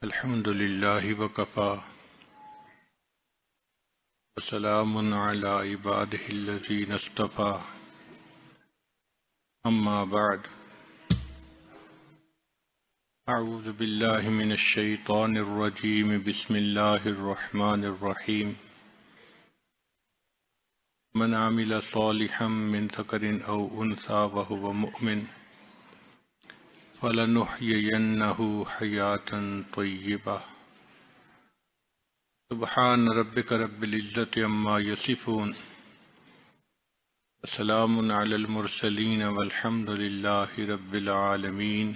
الحمد لله وكفى وسلام على عباده الذين اصطفى أما بعد أعوذ بالله من الشيطان الرجيم بسم الله الرحمن الرحيم من عمل صالحا من ذكر أو أنثى وهو مؤمن فلنحيينه حياة طيبة سبحان ربك رب العزة عما يصفون وسلام على المرسلين والحمد لله رب العالمين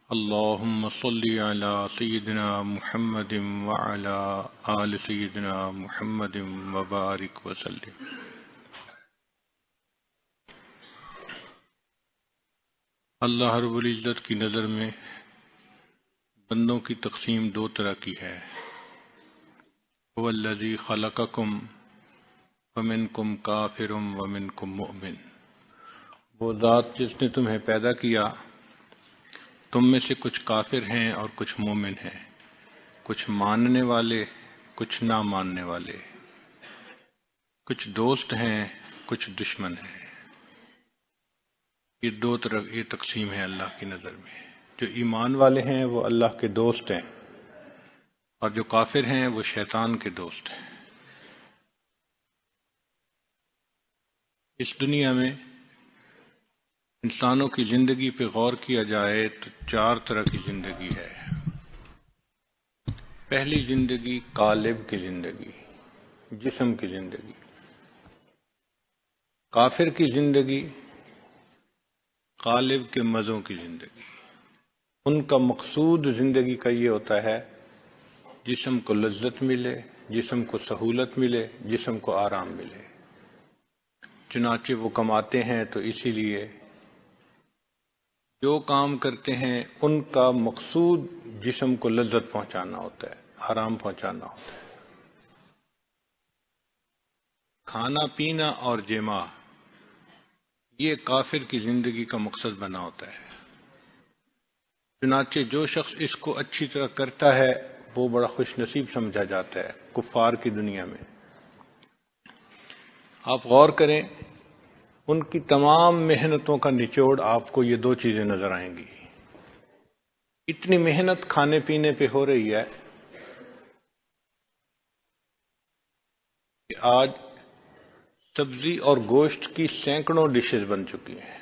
اللهم صل على سيدنا محمد وعلى آل سيدنا محمد وبارك وسلم. اللہ رب العزت کی نظر میں بندوں کی تقسیم دو طرح کی ہے. هو الذی خلقکم ومنکم کافر ومنکم مؤمن. وہ ذات جس نے تمہیں پیدا کیا، تم میں سے کچھ کافر ہیں اور کچھ مومن ہیں، کچھ ماننے والے کچھ نہ ماننے والے، کچھ دوست ہیں کچھ دشمن ہیں. یہ دو طرح یہ تقسیم ہے اللہ کی نظر میں. جو ایمان والے ہیں وہ اللہ کے دوست ہیں، اور جو کافر ہیں وہ شیطان کے دوست ہیں. اس دنیا میں انسانوں کی زندگی پہ غور کیا جائے تو چار طرح کی زندگی ہے. پہلی زندگی قالب کی زندگی، جسم کی زندگی. کافر کی زندگی قالب کے مزوں کی زندگی. ان کا مقصود زندگی کا یہ ہوتا ہے جسم کو لذت ملے، جسم کو سہولت ملے، جسم کو آرام ملے. چنانچہ وہ کماتے ہیں تو اسی لیے جو کام کرتے ہیں ان کا مقصود جسم کو لذت پہنچانا ہوتا ہے، آرام پہنچانا ہوتا ہے. کھانا پینا اور جماع یہ کافر کی زندگی کا مقصد بنا ہوتا ہے. چنانچہ جو شخص اس کو اچھی طرح کرتا ہے وہ بڑا خوش نصیب سمجھا جاتا ہے کفار کی دنیا میں. آپ غور کریں، ان کی تمام محنتوں کا نچوڑ آپ کو یہ دو چیزیں نظر آئیں گی. اتنی محنت کھانے پینے پہ ہو رہی ہے کہ آج سبزی اور گوشت کی سینکڑوں ڈشز بن چکی ہیں.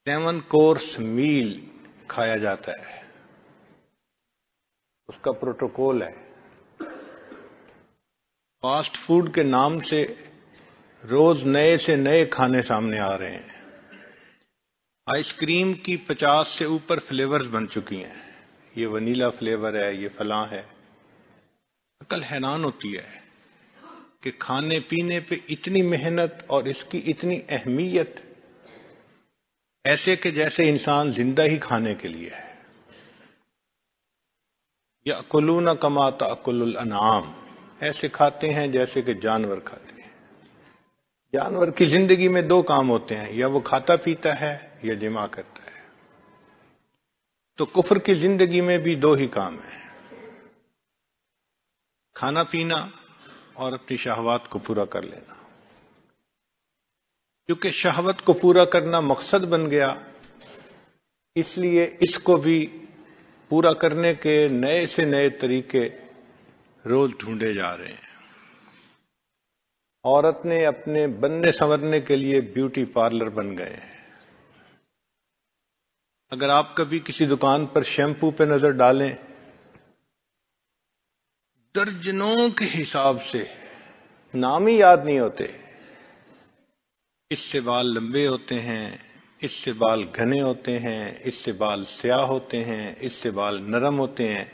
7 کورس میل کھایا جاتا ہے، اس کا پروٹوکول ہے. فاسٹ فوڈ کے نام سے روز نئے سے نئے کھانے سامنے آ رہے ہیں. آئس کریم کی 50 سے اوپر فلیورز بن چکی ہیں. یہ ونیلا فلیور ہے، یہ فلاں ہے. عقل حیران ہوتی ہے کہ کھانے پینے پہ اتنی محنت اور اس کی اتنی اہمیت، ایسے کہ جیسے انسان زندہ ہی کھانے کے لیے ہے. یأکلون کما تأکل الانعام، ایسے کھاتے ہیں جیسے کہ جانور کھاتے ہیں. جانور کی زندگی میں دو کام ہوتے ہیں، یا وہ کھاتا پیتا ہے یا جماع کرتا ہے. تو کفر کی زندگی میں بھی دو ہی کام ہیں، کھانا پینا اور اپنی شہوات کو پورا کر لینا. کیونکہ شہوت کو پورا کرنا مقصد بن گیا، اس لیے اس کو بھی پورا کرنے کے نئے سے نئے طریقے روز ڈھونڈے جا رہے ہیں. عورت نے اپنے بننے سنورنے کے لیے بیوٹی پارلر بن گئے ہیں. اگر آپ کبھی کسی دکان پر شیمپو پہ نظر ڈالیں، درجنوں کے حساب سے نام ہی یاد نہیں ہوتے. اس سے بال لمبے ہوتے ہیں، اس سے بال گھنے ہوتے ہیں، اس سے بال سیاہ ہوتے ہیں، اس سے بال نرم ہوتے ہیں.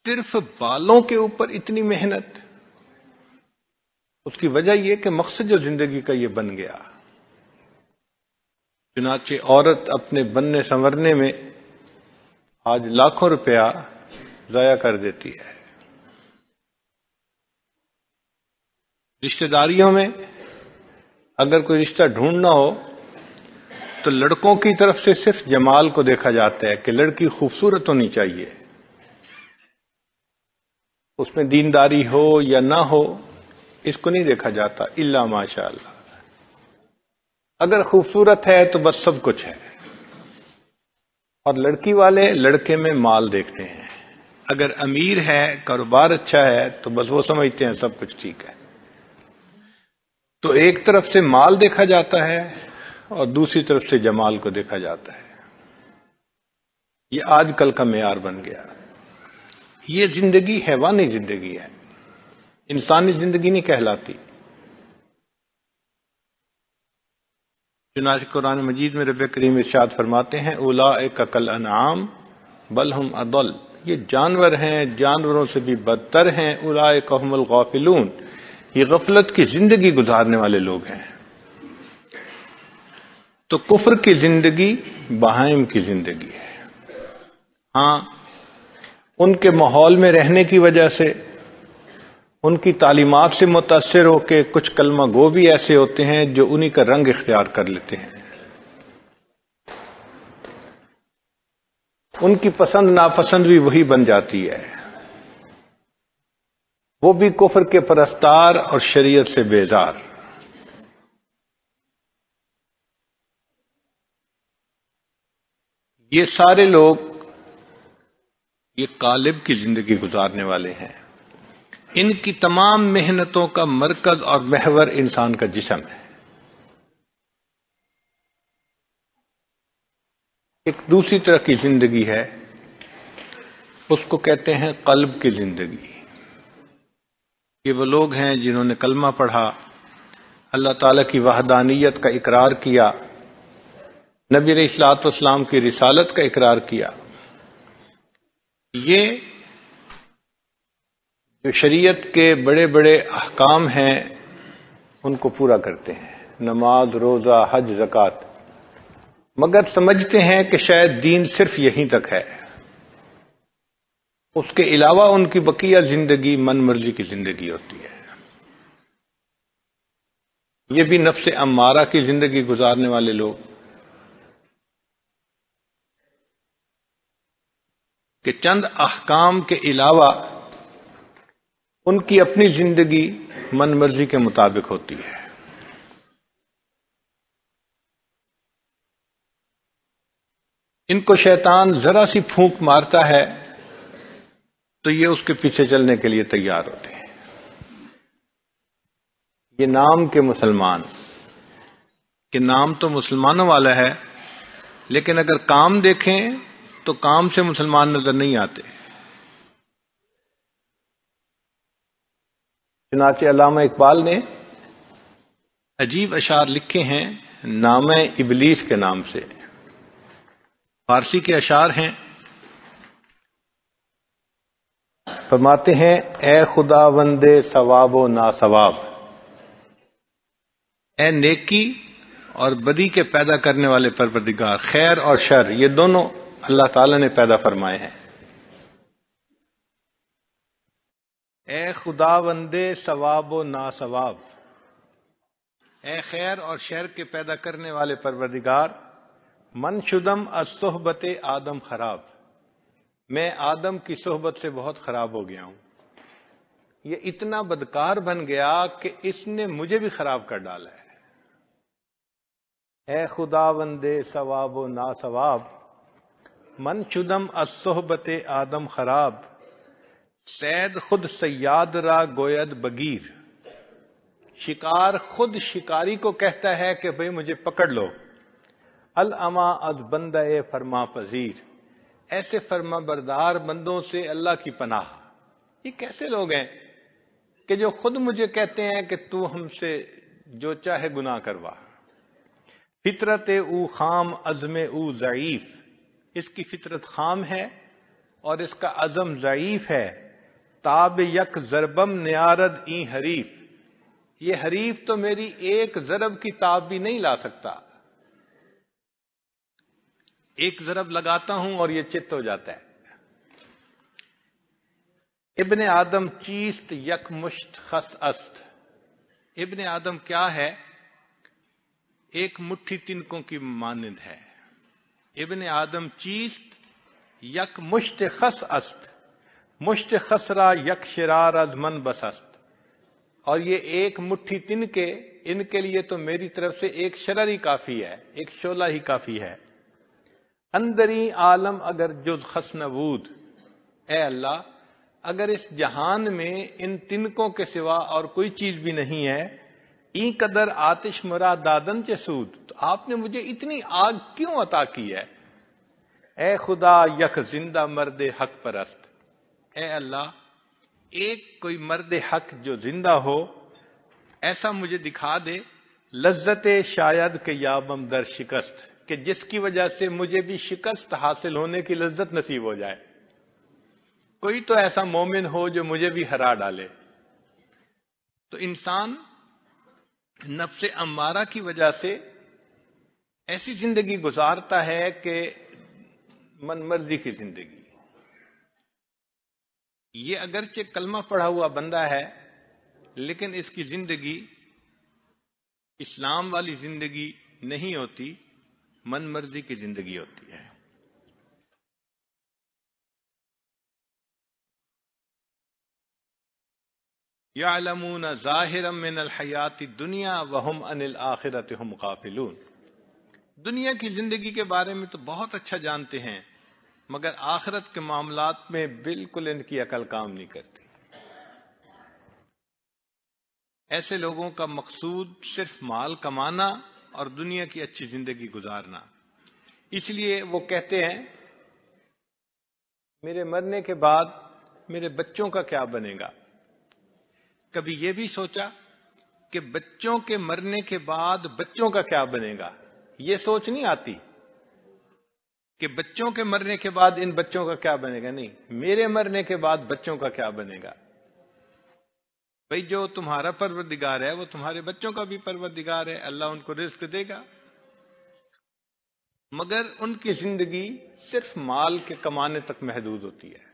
صرف بالوں کے اوپر اتنی محنت، اس کی وجہ یہ کہ مقصد جو زندگی کا یہ بن گیا. چنانچہ عورت اپنے بننے سنورنے میں آج لاکھوں روپیہ ضائع کر دیتی ہے. رشتہ داریوں میں اگر کوئی رشتہ ڈھونڈنا ہو تو لڑکوں کی طرف سے صرف جمال کو دیکھا جاتا ہے کہ لڑکی خوبصورت ہونی چاہیے، اس میں دینداری ہو یا نہ ہو اس کو نہیں دیکھا جاتا الا ماشاء اللہ. اگر خوبصورت ہے تو بس سب کچھ ہے. اور لڑکی والے لڑکے میں مال دیکھتے ہیں، اگر امیر ہے، کاروبار اچھا ہے تو بس وہ سمجھتے ہیں سب کچھ ٹھیک ہے. تو ایک طرف سے مال دیکھا جاتا ہے اور دوسری طرف سے جمال کو دیکھا جاتا ہے. یہ آج کل کا معیار بن گیا. یہ زندگی حیوانی زندگی ہے، انسانی زندگی نہیں کہلاتی. چنانچہ قرآن مجید میں رب کریم ارشاد فرماتے ہیں اولئک کالانعام بل ہم اضل، یہ جانور ہیں، جانوروں سے بھی بدتر ہیں. اولئک هم الغافلون، یہ غفلت کی زندگی گزارنے والے لوگ ہیں. تو کفر کی زندگی بہائم کی زندگی ہے. ہاں ان کے ماحول میں رہنے کی وجہ سے، ان کی تعلیمات سے متاثر ہو کے کچھ کلمہ گو بھی ایسے ہوتے ہیں جو انہی کا رنگ اختیار کر لیتے ہیں. ان کی پسند ناپسند بھی وہی بن جاتی ہے. وہ بھی کفر کے پرستار اور شریعت سے بیزار. یہ سارے لوگ یہ قالب کی زندگی گزارنے والے ہیں. ان کی تمام محنتوں کا مرکز اور محور انسان کا جسم ہے. ایک دوسری طرح کی زندگی ہے، اس کو کہتے ہیں قلب کی زندگی. یہ وہ لوگ ہیں جنہوں نے کلمہ پڑھا، اللہ تعالیٰ کی وحدانیت کا اقرار کیا، نبی علیہ الصلوۃ والسلام کی رسالت کا اقرار کیا. یہ جو شریعت کے بڑے بڑے احکام ہیں ان کو پورا کرتے ہیں، نماز، روزہ، حج، زکوٰۃ، مگر سمجھتے ہیں کہ شاید دین صرف یہیں تک ہے. اس کے علاوہ ان کی بقیہ زندگی من مرضی کی زندگی ہوتی ہے. یہ بھی نفس امارہ کی زندگی گزارنے والے لوگ کہ چند احکام کے علاوہ ان کی اپنی زندگی من مرضی کے مطابق ہوتی ہے. ان کو شیطان ذرا سی پھونک مارتا ہے تو یہ اس کے پیچھے چلنے کے لیے تیار ہوتے ہیں. یہ نام کے مسلمان، کہ نام تو مسلمانوں والا ہے لیکن اگر کام دیکھیں تو کام سے مسلمان نظر نہیں آتے. چنانچہ علامہ اقبال نے عجیب اشعار لکھے ہیں نامہ ابلیس کے نام سے. فارسی کے اشعار ہیں. فرماتے ہیں اے خدا وندے ثواب و نا ثواب، اے نیکی اور بدی کے پیدا کرنے والے پروردگار. خیر اور شر یہ دونوں اللہ تعالی نے پیدا فرمائے ہیں. اے خدا وندے ثواب و نا ثواب، اے خیر اور شر کے پیدا کرنے والے پروردگار. من شدم از صحبت آدم خراب، میں آدم کی صحبت سے بہت خراب ہو گیا ہوں. یہ اتنا بدکار بن گیا کہ اس نے مجھے بھی خراب کر ڈالا ہے. اے خدا وندے ثواب و نا ثواب، من شدم از صحبت آدم خراب. صید خود صیاد را گوید بگیر، شکار خود شکاری کو کہتا ہے کہ بھئی مجھے پکڑ لو. الاما از بندہ فرما پذیر، ایسے فرما بردار بندوں سے اللہ کی پناہ. یہ کیسے لوگ ہیں کہ جو خود مجھے کہتے ہیں کہ تو ہم سے جو چاہے گناہ کروا. فطرت او خام عزم او ضعیف، اس کی فطرت خام ہے اور اس کا عزم ضعیف ہے. تاب یک ضربم نیارد این حریف، یہ حریف تو میری ایک ضرب کی تاب بھی نہیں لا سکتا. ایک ضرب لگاتا ہوں اور یہ چت ہو جاتا ہے. ابن آدم چیست یک مشت خس است، ابن آدم کیا ہے؟ ایک مٹھی تنکوں کی مانند ہے. ابن آدم چیست یک مشت خس است، مشت خس را یک شرار از من بس است. اور یہ ایک مٹھی تنکے، ان کے لیے تو میری طرف سے ایک شرر ہی کافی ہے، ایک شعلہ ہی کافی ہے. اندری عالم اگر جز خس نبود، اے اللہ اگر اس جہان میں ان تنکوں کے سوا اور کوئی چیز بھی نہیں ہے، این قدر آتش مرا دادن چسود، تو آپ نے مجھے اتنی آگ کیوں عطا کی ہے؟ اے خدا یک زندہ مرد حق پرست، اے اللہ ایک کوئی مرد حق جو زندہ ہو ایسا مجھے دکھا دے. لذت شاید کہ یابم در شکست، کہ جس کی وجہ سے مجھے بھی شکست حاصل ہونے کی لذت نصیب ہو جائے. کوئی تو ایسا مومن ہو جو مجھے بھی ہرا ڈالے. تو انسان نفس امارہ کی وجہ سے ایسی زندگی گزارتا ہے کہ من مرضی کی زندگی. یہ اگرچہ کلمہ پڑھا ہوا بندہ ہے لیکن اس کی زندگی اسلام والی زندگی نہیں ہوتی، من مرضی کی زندگی ہوتی ہے. یعلمون ظاہرا من الحیات الدنیا وہم عن الآخرۃ ہم غافلون. دنیا کی زندگی کے بارے میں تو بہت اچھا جانتے ہیں مگر آخرت کے معاملات میں بالکل ان کی عقل کام نہیں کرتی. ایسے لوگوں کا مقصود صرف مال کمانا اور دنیا کی اچھی زندگی گزارنا. اس لیے وہ کہتے ہیں میرے مرنے کے بعد میرے بچوں کا کیا بنے گا. کبھی یہ بھی سوچا کہ بچوں کے مرنے کے بعد بچوں کا کیا بنے گا؟ یہ سوچ نہیں آتی کہ بچوں کے مرنے کے بعد ان بچوں کا کیا بنے گا. نہیں، میرے مرنے کے بعد بچوں کا کیا بنے گا. بھئی جو تمہارا پروردگار ہے وہ تمہارے بچوں کا بھی پروردگار ہے، اللہ ان کو رزق دے گا. مگر ان کی زندگی صرف مال کے کمانے تک محدود ہوتی ہے.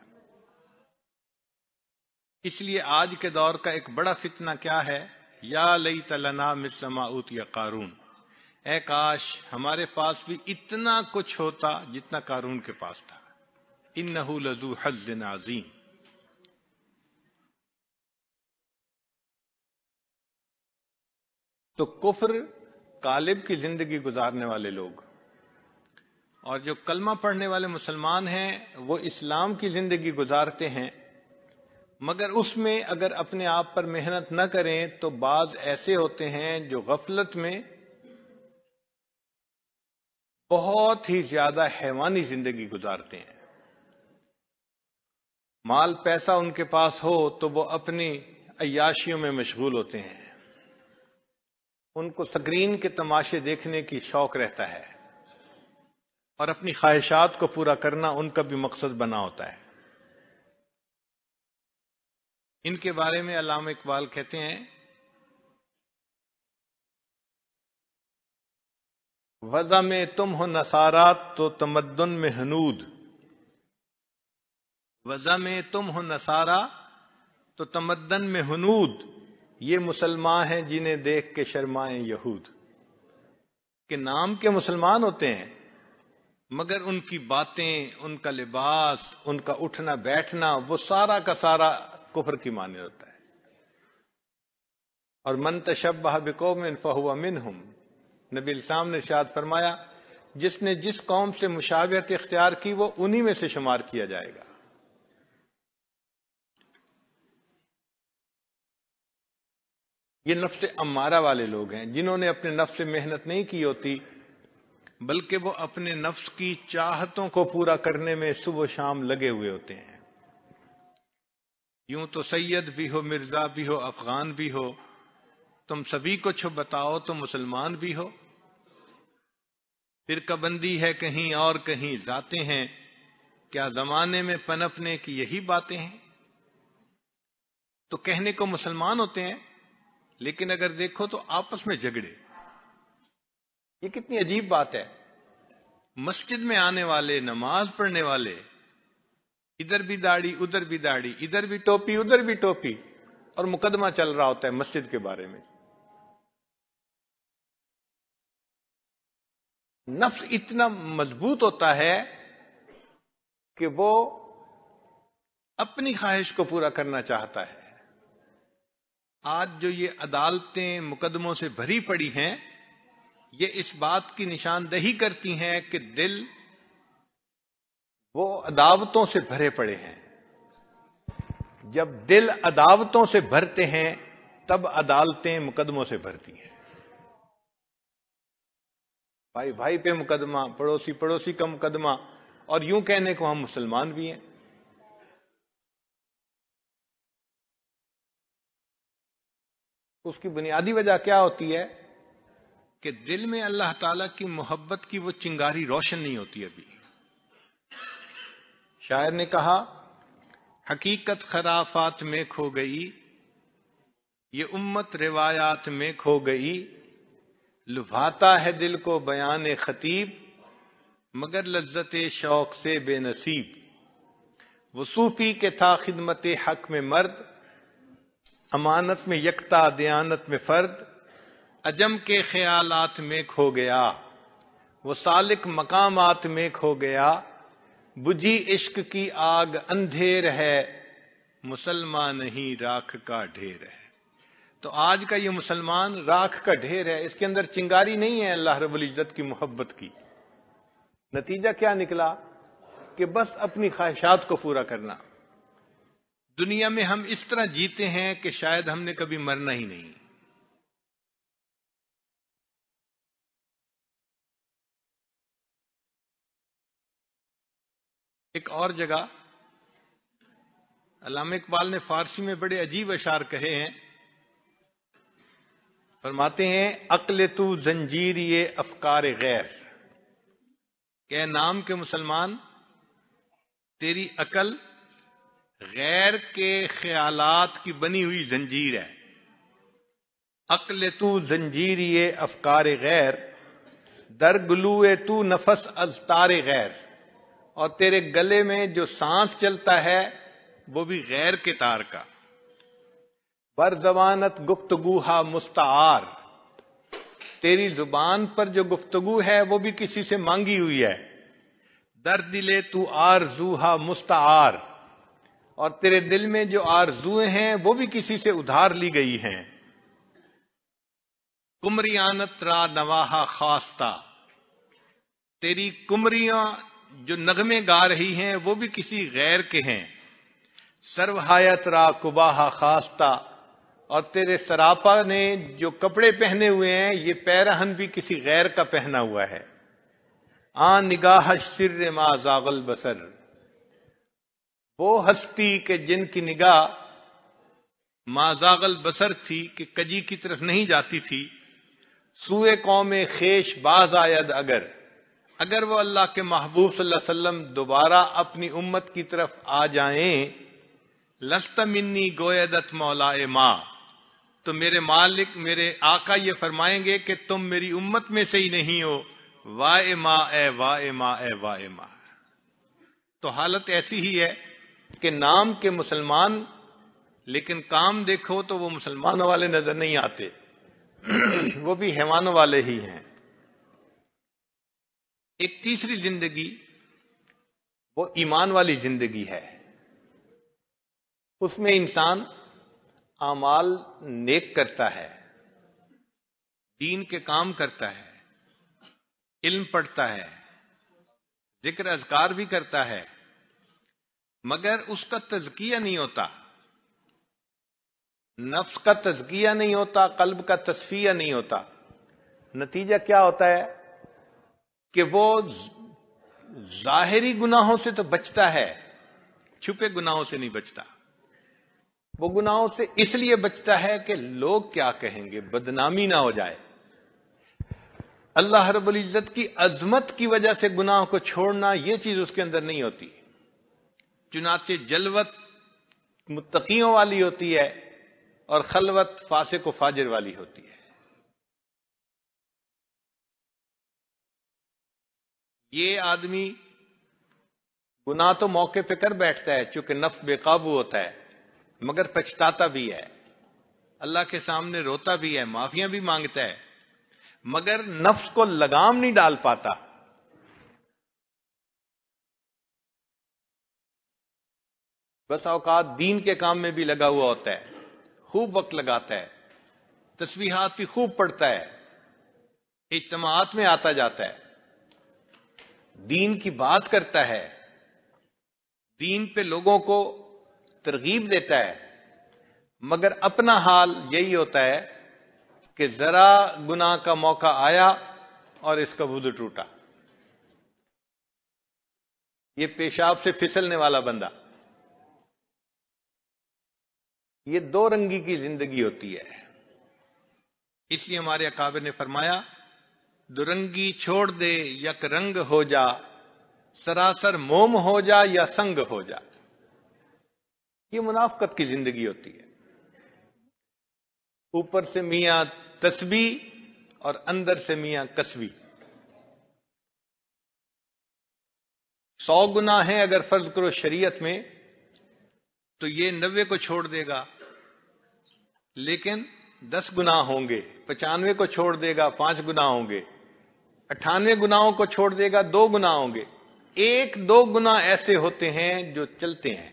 اس لیے آج کے دور کا ایک بڑا فتنہ کیا ہے؟ یا لیت لنا مثل ما اوتی قارون، اے کاش ہمارے پاس بھی اتنا کچھ ہوتا جتنا قارون کے پاس تھا. انہ لذو حظ عظیم. تو کفر غالب کی زندگی گزارنے والے لوگ اور جو کلمہ پڑھنے والے مسلمان ہیں وہ اسلام کی زندگی گزارتے ہیں، مگر اس میں اگر اپنے آپ پر محنت نہ کریں تو بعض ایسے ہوتے ہیں جو غفلت میں بہت ہی زیادہ حیوانی زندگی گزارتے ہیں. مال پیسہ ان کے پاس ہو تو وہ اپنی عیاشیوں میں مشغول ہوتے ہیں. ان کو سکرین کے تماشے دیکھنے کی شوق رہتا ہے اور اپنی خواہشات کو پورا کرنا ان کا بھی مقصد بنا ہوتا ہے. ان کے بارے میں علامہ اقبال کہتے ہیں وضع میں تم ہو نصارات تو تمدن میں ہنود. وضع میں تم ہو نصارا تو تمدن میں ہنود، یہ مسلمان ہیں جنہیں دیکھ کے شرمائیں یہود. کہ نام کے مسلمان ہوتے ہیں مگر ان کی باتیں، ان کا لباس، ان کا اٹھنا بیٹھنا وہ سارا کا سارا کفر کی مانند ہوتا ہے. اور من تشبہ بقوم فہو منہم، نبی الاسلام نے ارشاد فرمایا جس نے جس قوم سے مشابہت اختیار کی وہ انہی میں سے شمار کیا جائے گا. یہ نفس امارہ والے لوگ ہیں جنہوں نے اپنے نفس سے محنت نہیں کی ہوتی بلکہ وہ اپنے نفس کی چاہتوں کو پورا کرنے میں صبح و شام لگے ہوئے ہوتے ہیں. یوں تو سید بھی ہو، مرزا بھی ہو، افغان بھی ہو، تم سبھی کو چھو بتاؤ تو مسلمان بھی ہو. فرقہ بندی ہے کہیں اور کہیں ذاتیں ہیں، کیا زمانے میں پنپنے کی یہی باتیں ہیں. تو کہنے کو مسلمان ہوتے ہیں لیکن اگر دیکھو تو آپس میں جھگڑے. یہ کتنی عجیب بات ہے. مسجد میں آنے والے، نماز پڑھنے والے، ادھر بھی داڑھی ادھر بھی داڑھی، ادھر بھی ٹوپی ادھر بھی ٹوپی، اور مقدمہ چل رہا ہوتا ہے مسجد کے بارے میں. نفس اتنا مضبوط ہوتا ہے کہ وہ اپنی خواہش کو پورا کرنا چاہتا ہے. آج جو یہ عدالتیں مقدموں سے بھری پڑی ہیں، یہ اس بات کی نشاندہی کرتی ہیں کہ دل وہ عداوتوں سے بھرے پڑے ہیں. جب دل عداوتوں سے بھرتے ہیں تب عدالتیں مقدموں سے بھرتی ہیں. بھائی بھائی پہ مقدمہ، پڑوسی پڑوسی کا مقدمہ، اور یوں کہنے کو ہم مسلمان بھی ہیں. اس کی بنیادی وجہ کیا ہوتی ہے کہ دل میں اللہ تعالی کی محبت کی وہ چنگاری روشن نہیں ہوتی. ابھی شاعر نے کہا، حقیقت خرافات میں کھو گئی، یہ امت روایات میں کھو گئی. لبھاتا ہے دل کو بیان خطیب، مگر لذت شوق سے بے نصیب. وہ صوفی کے تھا خدمت حق میں مرد، امانت میں یکتا دیانت میں فرد. عجم کے خیالات میں کھو گیا، وہ سالک مقامات میں کھو گیا. بجھی عشق کی آگ اندھیر ہے، مسلمان نہیں راکھ کا ڈھیر ہے. تو آج کا یہ مسلمان راکھ کا ڈھیر ہے، اس کے اندر چنگاری نہیں ہے اللہ رب العزت کی محبت کی. نتیجہ کیا نکلا کہ بس اپنی خواہشات کو پورا کرنا. دنیا میں ہم اس طرح جیتے ہیں کہ شاید ہم نے کبھی مرنا ہی نہیں. ایک اور جگہ علامہ اقبال نے فارسی میں بڑے عجیب اشعار کہے ہیں. فرماتے ہیں، عقل تو زنجیری افکار غیر، کہ نام کے مسلمان تیری عقل غیر کے خیالات کی بنی ہوئی زنجیر ہے. عقل تو زنجیری افکار غیر، در گلوئے تو نفس از تار غیر. اور تیرے گلے میں جو سانس چلتا ہے وہ بھی غیر کے تار کا. بر زبانت گفتگوہا مستعار، تیری زبان پر جو گفتگو ہے وہ بھی کسی سے مانگی ہوئی ہے. در دلے تو آرزوہا مستعار، اور تیرے دل میں جو آرزویں ہیں وہ بھی کسی سے ادھار لی گئی ہیں. کمریانت را نواہا خواستہ، تیری کمریاں جو نغمے گا رہی ہیں وہ بھی کسی غیر کے ہیں. سروہایت را کباہا خواستہ، اور تیرے سراپا نے جو کپڑے پہنے ہوئے ہیں یہ پیرہن بھی کسی غیر کا پہنا ہوا ہے. آن نگاہ سر ما زاغ البصر، وہ ہستی کہ جن کی نگاہ ما زاغ البصر تھی کہ کجی کی طرف نہیں جاتی تھی. سوئے قوم خیش باز آید اگر وہ اللہ کے محبوب صلی اللہ علیہ وسلم دوبارہ اپنی امت کی طرف آ جائیں. لست منی گویدت مولا ما، تو میرے مالک میرے آقا یہ فرمائیں گے کہ تم میری امت میں سے ہی نہیں ہو. وائے ما اے وائے ما اے وائے ما. تو حالت ایسی ہی ہے کہ نام کے مسلمان، لیکن کام دیکھو تو وہ مسلمانوں والے نظر نہیں آتے، وہ بھی حیوانوں والے ہی ہیں. ایک تیسری زندگی وہ ایمان والی زندگی ہے. اس میں انسان اعمال نیک کرتا ہے، دین کے کام کرتا ہے، علم پڑھتا ہے، ذکر اذکار بھی کرتا ہے، مگر اس کا تزکیہ نہیں ہوتا، نفس کا تزکیہ نہیں ہوتا، قلب کا تصفیہ نہیں ہوتا. نتیجہ کیا ہوتا ہے کہ وہ ظاہری گناہوں سے تو بچتا ہے، چھپے گناہوں سے نہیں بچتا. وہ گناہوں سے اس لیے بچتا ہے کہ لوگ کیا کہیں گے، بدنامی نہ ہو جائے. اللہ رب العزت کی عظمت کی وجہ سے گناہ کو چھوڑنا یہ چیز اس کے اندر نہیں ہوتی. چنانچہ جلوت متقیوں والی ہوتی ہے اور خلوت فاسق و فاجر والی ہوتی ہے. یہ آدمی گناہ تو موقع پہ کر بیٹھتا ہے چونکہ نفس بے قابو ہوتا ہے، مگر پچھتاتا بھی ہے، اللہ کے سامنے روتا بھی ہے، معافیاں بھی مانگتا ہے، مگر نفس کو لگام نہیں ڈال پاتا. بس اوقات دین کے کام میں بھی لگا ہوا ہوتا ہے، خوب وقت لگاتا ہے، تسبیحات بھی خوب پڑھتا ہے، اجتماعات میں آتا جاتا ہے، دین کی بات کرتا ہے، دین پہ لوگوں کو ترغیب دیتا ہے، مگر اپنا حال یہی ہوتا ہے کہ ذرا گناہ کا موقع آیا اور اس کا وضو ٹوٹا، یہ پیشاب سے پھسلنے والا بندہ، یہ دو رنگی کی زندگی ہوتی ہے۔ اس لیے ہمارے اکابر نے فرمایا دو رنگی چھوڑ دے یک رنگ ہو جا، سراسر موم ہو جا یا سنگ ہو جا۔ یہ منافقت کی زندگی ہوتی ہے، اوپر سے میاں تسبیح اور اندر سے میاں کسبی۔ 100 گناہ ہیں اگر فرض کرو شریعت میں تو یہ 90 کو چھوڑ دے گا، لیکن 10 گناہ ہوں گے، 95 کو چھوڑ دے گا 5 گناہ ہوں گے، 98 گناہوں کو چھوڑ دے گا 2 گناہ ہوں گے، 1-2 گناہ ایسے ہوتے ہیں جو چلتے ہیں،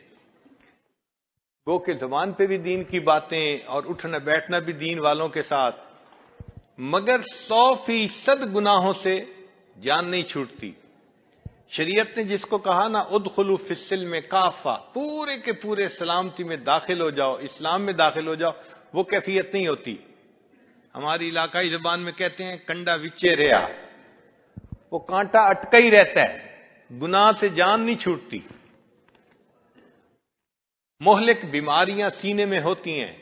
گو کہ زبان پہ بھی دین کی باتیں اور اٹھنا بیٹھنا بھی دین والوں کے ساتھ، مگر 100% گناہوں سے جان نہیں چھوٹتی۔ شریعت نے جس کو کہا نا ادخلوا فی السلم کافہ، پورے کے پورے سلامتی میں داخل ہو جاؤ، اسلام میں داخل ہو جاؤ، وہ کیفیت نہیں ہوتی۔ ہماری علاقائی زبان میں کہتے ہیں کنڈا وچے رہا، وہ کانٹا اٹکا ہی رہتا ہے، گناہ سے جان نہیں چھوٹتی۔ مہلک بیماریاں سینے میں ہوتی ہیں،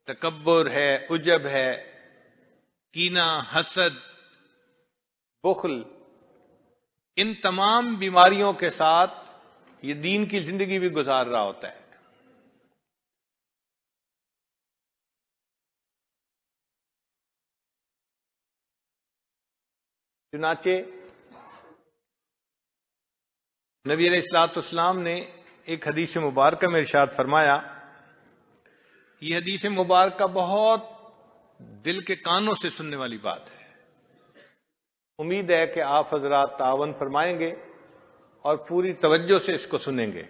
تکبر ہے، عجب ہے، کینہ، حسد، بخل، ان تمام بیماریوں کے ساتھ یہ دین کی زندگی بھی گزار رہا ہوتا ہے۔ چنانچہ نبی علیہ الصلوۃ والسلام نے ایک حدیث مبارکہ میں ارشاد فرمایا، یہ حدیث مبارکہ بہت دل کے کانوں سے سننے والی بات ہے، امید ہے کہ آپ حضرات تعاون فرمائیں گے اور پوری توجہ سے اس کو سنیں گے۔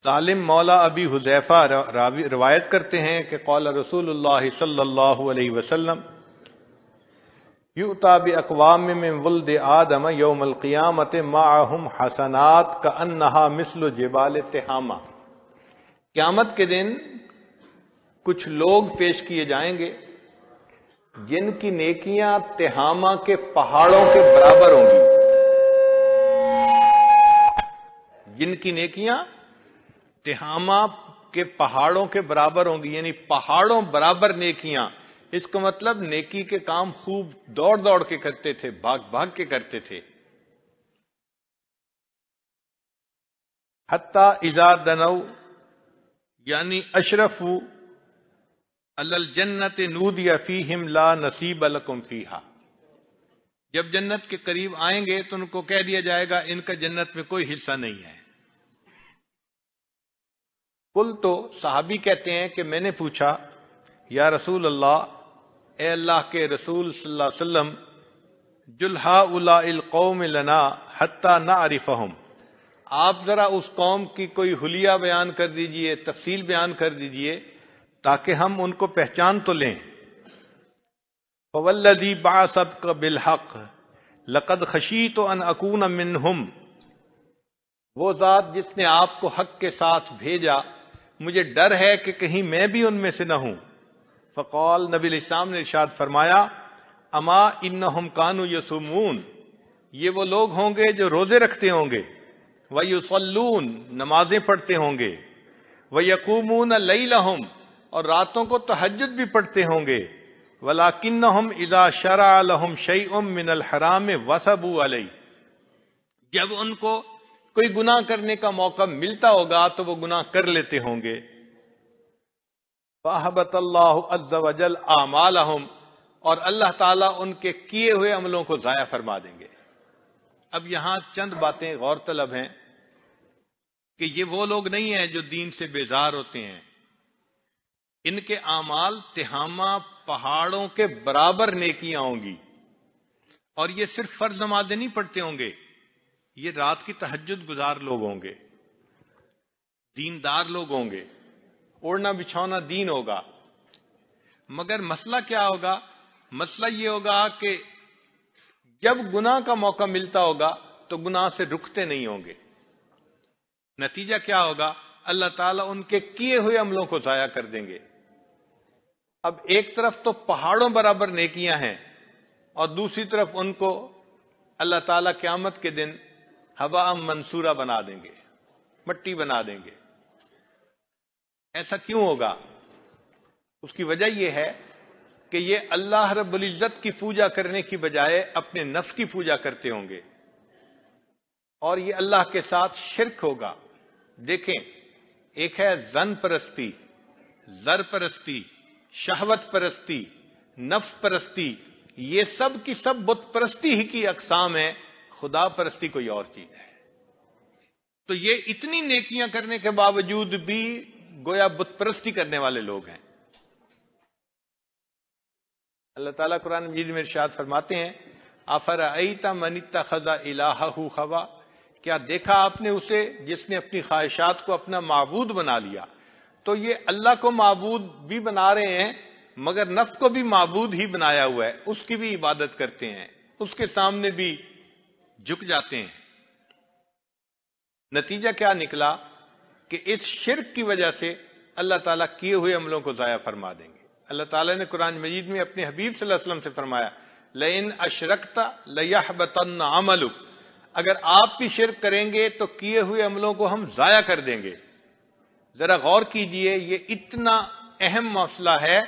سالم مولا ابی حذیفہ روایت کرتے ہیں کہ قال رسول اللہ صلی اللہ علیہ وسلم یؤتی باقوام من ولد آدم یوم القیامت معہم حسنات کأنہا مثل جبال تہامہ، قیامت کے دن کچھ لوگ پیش کیے جائیں گے جن کی نیکیاں تہامہ کے پہاڑوں کے برابر ہوں گی، جن کی نیکیاں تہامہ کے پہاڑوں کے برابر ہوں گی، یعنی پہاڑوں برابر نیکیاں۔ اس کا مطلب نیکی کے کام خوب دوڑ دوڑ کے کرتے تھے، بھاگ بھاگ کے کرتے تھے۔ حتی اذا دنو یعنی اشرفوا علی الجنت نودی فیہم لا نصیب لکم فیہا، جب جنت کے قریب آئیں گے تو ان کو کہہ دیا جائے گا ان کا جنت میں کوئی حصہ نہیں ہے۔ قل تو صحابی کہتے ہیں کہ میں نے پوچھا یا رسول اللہ، اے اللہ کے رسول صلی اللہ علیہ وسلم، جل ہؤلاء القوم لنا حتی نعرفہم، آپ ذرا اس قوم کی کوئی حلیہ بیان کر دیجئے، تفصیل بیان کر دیجئے تاکہ ہم ان کو پہچان تو لیں۔ فوالذی بعثک بالحق لقد خشیت ان اکون منہم، وہ ذات جس نے آپ کو حق کے ساتھ بھیجا مجھے ڈر ہے کہ کہیں میں بھی ان میں سے نہ ہوں۔ فقال، نبی علیہ السلام نے ارشاد فرمایا، اما انہم کانوا یصومون، یہ وہ لوگ ہوں گے جو روزے رکھتے ہوں گے، ویصلون، نمازیں پڑھتے ہوں گے، ویقومون لیلہم، اور راتوں کو تہجد بھی پڑھتے ہوں گے، ولکنہم اذا شرع لہم شیء من الحرام وثبوا علیہ، جب ان کو کوئی گناہ کرنے کا موقع ملتا ہوگا تو وہ گناہ کر لیتے ہوں گے۔ فَأَحْبَطَ اللَّهُ عَزَّ وَجَلَّ أَعْمَالَهُمْ، اور اللہ تعالیٰ ان کے کیے ہوئے عملوں کو ضائع فرما دیں گے۔ اب یہاں چند باتیں غور طلب ہیں کہ یہ وہ لوگ نہیں ہیں جو دین سے بیزار ہوتے ہیں، ان کے اعمال تہامہ پہاڑوں کے برابر نیکیاں ہوں گی، اور یہ صرف فرض نمازیں نہیں پڑھتے ہوں گے، یہ رات کی تہجد گزار لوگ ہوں گے۔ دیندار لوگ ہوں گے، اوڑھنا بچھونا دین ہوگا، مگر مسئلہ کیا ہوگا؟ مسئلہ یہ ہوگا کہ جب گناہ کا موقع ملتا ہوگا تو گناہ سے رکتے نہیں ہوں گے۔ نتیجہ کیا ہوگا؟ اللہ تعالیٰ ان کے کیے ہوئے عملوں کو ضائع کر دیں گے۔ اب ایک طرف تو پہاڑوں برابر نیکیاں ہیں اور دوسری طرف ان کو اللہ تعالیٰ قیامت کے دن ہوا منصورہ بنا دیں گے، مٹی بنا دیں گے۔ ایسا کیوں ہوگا؟ اس کی وجہ یہ ہے کہ یہ اللہ رب العزت کی پوجا کرنے کی بجائے اپنے نفس کی پوجا کرتے ہوں گے، اور یہ اللہ کے ساتھ شرک ہوگا۔ دیکھیں، ایک ہے زن پرستی، زر پرستی، شہوت پرستی، نفس پرستی، یہ سب کی سب بت پرستی ہی کی اقسام ہیں، خدا پرستی کوئی اور چیز ہے۔ تو یہ اتنی نیکیاں کرنے کے باوجود بھی گویا بت پرستی کرنے والے لوگ ہیں۔ اللہ تعالیٰ قرآن مجید میں ارشاد فرماتے ہیں، افرأیت من اتخذ الہہ ہوا، کیا دیکھا آپ نے اسے جس نے اپنی خواہشات کو اپنا معبود بنا لیا؟ تو یہ اللہ کو معبود بھی بنا رہے ہیں مگر نفس کو بھی معبود ہی بنایا ہوا ہے، اس کی بھی عبادت کرتے ہیں، اس کے سامنے بھی جھک جاتے ہیں۔ نتیجہ کیا نکلا کہ اس شرک کی وجہ سے اللہ تعالیٰ کیے ہوئے عملوں کو ضائع فرما دیں گے۔ اللہ تعالیٰ نے قرآن مجید میں اپنے حبیب صلی اللہ علیہ وسلم سے فرمایا، لئن اشرکت لیحبطن عملک، اگر آپ بھی شرک کریں گے تو کیے ہوئے عملوں کو ہم ضائع کر دیں گے۔ ذرا غور کیجئے، یہ اتنا اہم مسئلہ ہے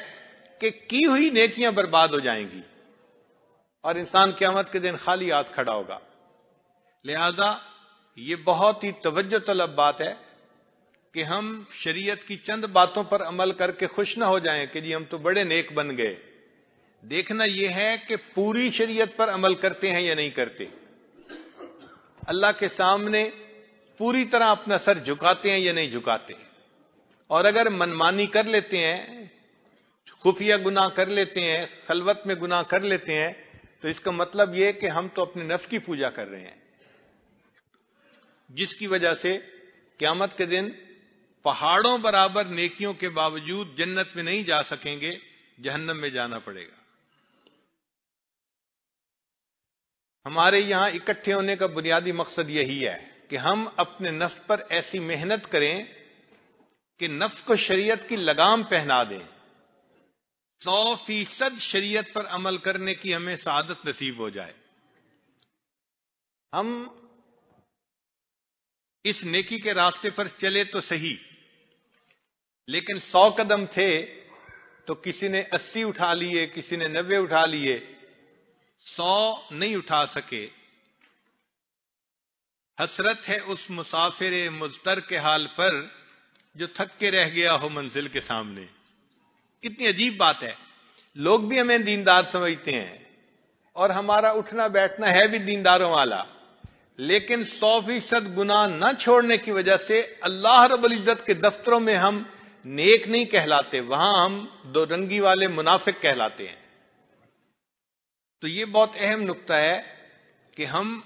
کہ کی ہوئی نیکیاں برباد ہو جائیں گی اور انسان قیامت کے دن خالی ہاتھ کھڑا ہوگا۔ لہذا یہ بہت ہی توجہ طلب بات ہے کہ ہم شریعت کی چند باتوں پر عمل کر کے خوش نہ ہو جائیں کہ جی ہم تو بڑے نیک بن گئے۔ دیکھنا یہ ہے کہ پوری شریعت پر عمل کرتے ہیں یا نہیں کرتے، اللہ کے سامنے پوری طرح اپنا سر جھکاتے ہیں یا نہیں جھکاتے، اور اگر منمانی کر لیتے ہیں، خفیہ گناہ کر لیتے ہیں، خلوت میں گناہ کر لیتے ہیں، تو اس کا مطلب یہ کہ ہم تو اپنے نفس کی پوجا کر رہے ہیں، جس کی وجہ سے قیامت کے دن پہاڑوں برابر نیکیوں کے باوجود جنت میں نہیں جا سکیں گے، جہنم میں جانا پڑے گا۔ ہمارے یہاں اکٹھے ہونے کا بنیادی مقصد یہی ہے کہ ہم اپنے نفس پر ایسی محنت کریں کہ نفس کو شریعت کی لگام پہنا دیں، 100% شریعت پر عمل کرنے کی ہمیں سعادت نصیب ہو جائے۔ ہم اس نیکی کے راستے پر چلے تو صحیح، لیکن 100 قدم تھے تو کسی نے 80 اٹھا لیے، کسی نے 90 اٹھا لیے، 100 نہیں اٹھا سکے۔ حسرت ہے اس مسافر مضطر کے حال پر جو تھک کے رہ گیا ہو منزل کے سامنے۔ کتنی عجیب بات ہے، لوگ بھی ہمیں دیندار سمجھتے ہیں اور ہمارا اٹھنا بیٹھنا ہے بھی دینداروں والا، لیکن 100% گناہ نہ چھوڑنے کی وجہ سے اللہ رب العزت کے دفتروں میں ہم نیک نہیں کہلاتے، وہاں ہم دو رنگی والے منافق کہلاتے ہیں۔ تو یہ بہت اہم نقطہ ہے کہ ہم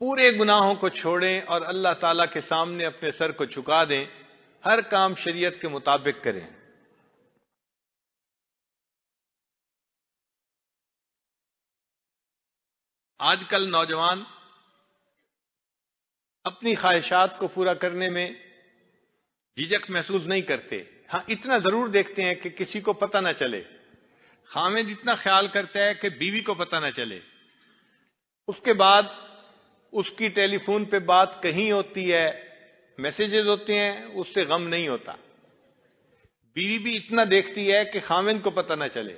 پورے گناہوں کو چھوڑیں اور اللہ تعالیٰ کے سامنے اپنے سر کو جھکا دیں، ہر کام شریعت کے مطابق کریں۔ آج کل نوجوان اپنی خواہشات کو پورا کرنے میں جھجک محسوس نہیں کرتے، ہاں اتنا ضرور دیکھتے ہیں کہ کسی کو پتہ نہ چلے۔ خاوند اتنا خیال کرتا ہے کہ بیوی کو پتہ نہ چلے، اس کے بعد اس کی ٹیلی فون پہ بات کہیں ہوتی ہے، میسیجز ہوتے ہیں، اس سے غم نہیں ہوتا۔ بیوی بھی اتنا دیکھتی ہے کہ خاوند کو پتہ نہ چلے۔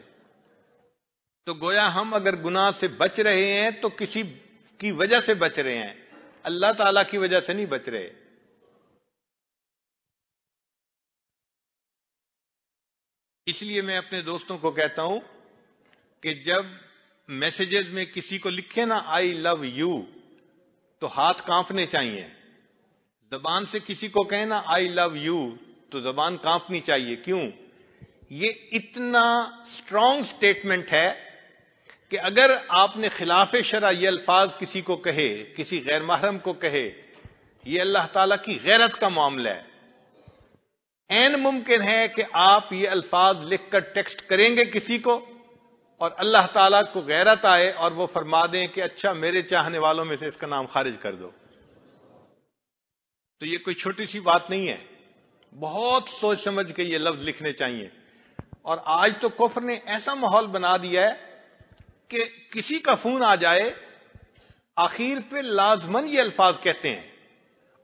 تو گویا ہم اگر گناہ سے بچ رہے ہیں تو کسی کی وجہ سے بچ رہے ہیں، اللہ تعالیٰ کی وجہ سے نہیں بچ رہے۔ اس لیے میں اپنے دوستوں کو کہتا ہوں کہ جب میسیجز میں کسی کو لکھے نا آئی لو یو تو ہاتھ کانپنے چاہیے، زبان سے کسی کو کہے نا آئی لو یو تو زبان کانپنی چاہیے۔ کیوں؟ یہ اتنا اسٹرانگ سٹیٹمنٹ ہے کہ اگر آپ نے خلاف شرع یہ الفاظ کسی کو کہے، کسی غیر محرم کو کہے، یہ اللہ تعالیٰ کی غیرت کا معاملہ ہے۔ عین ممکن ہے کہ آپ یہ الفاظ لکھ کر ٹیکسٹ کریں گے کسی کو اور اللہ تعالیٰ کو غیرت آئے اور وہ فرما دیں کہ اچھا میرے چاہنے والوں میں سے اس کا نام خارج کر دو. تو یہ کوئی چھوٹی سی بات نہیں ہے، بہت سوچ سمجھ کے یہ لفظ لکھنے چاہیے. اور آج تو کفر نے ایسا ماحول بنا دیا ہے کہ کسی کا فون آ جائے آخر پہ لازمن یہ الفاظ کہتے ہیں،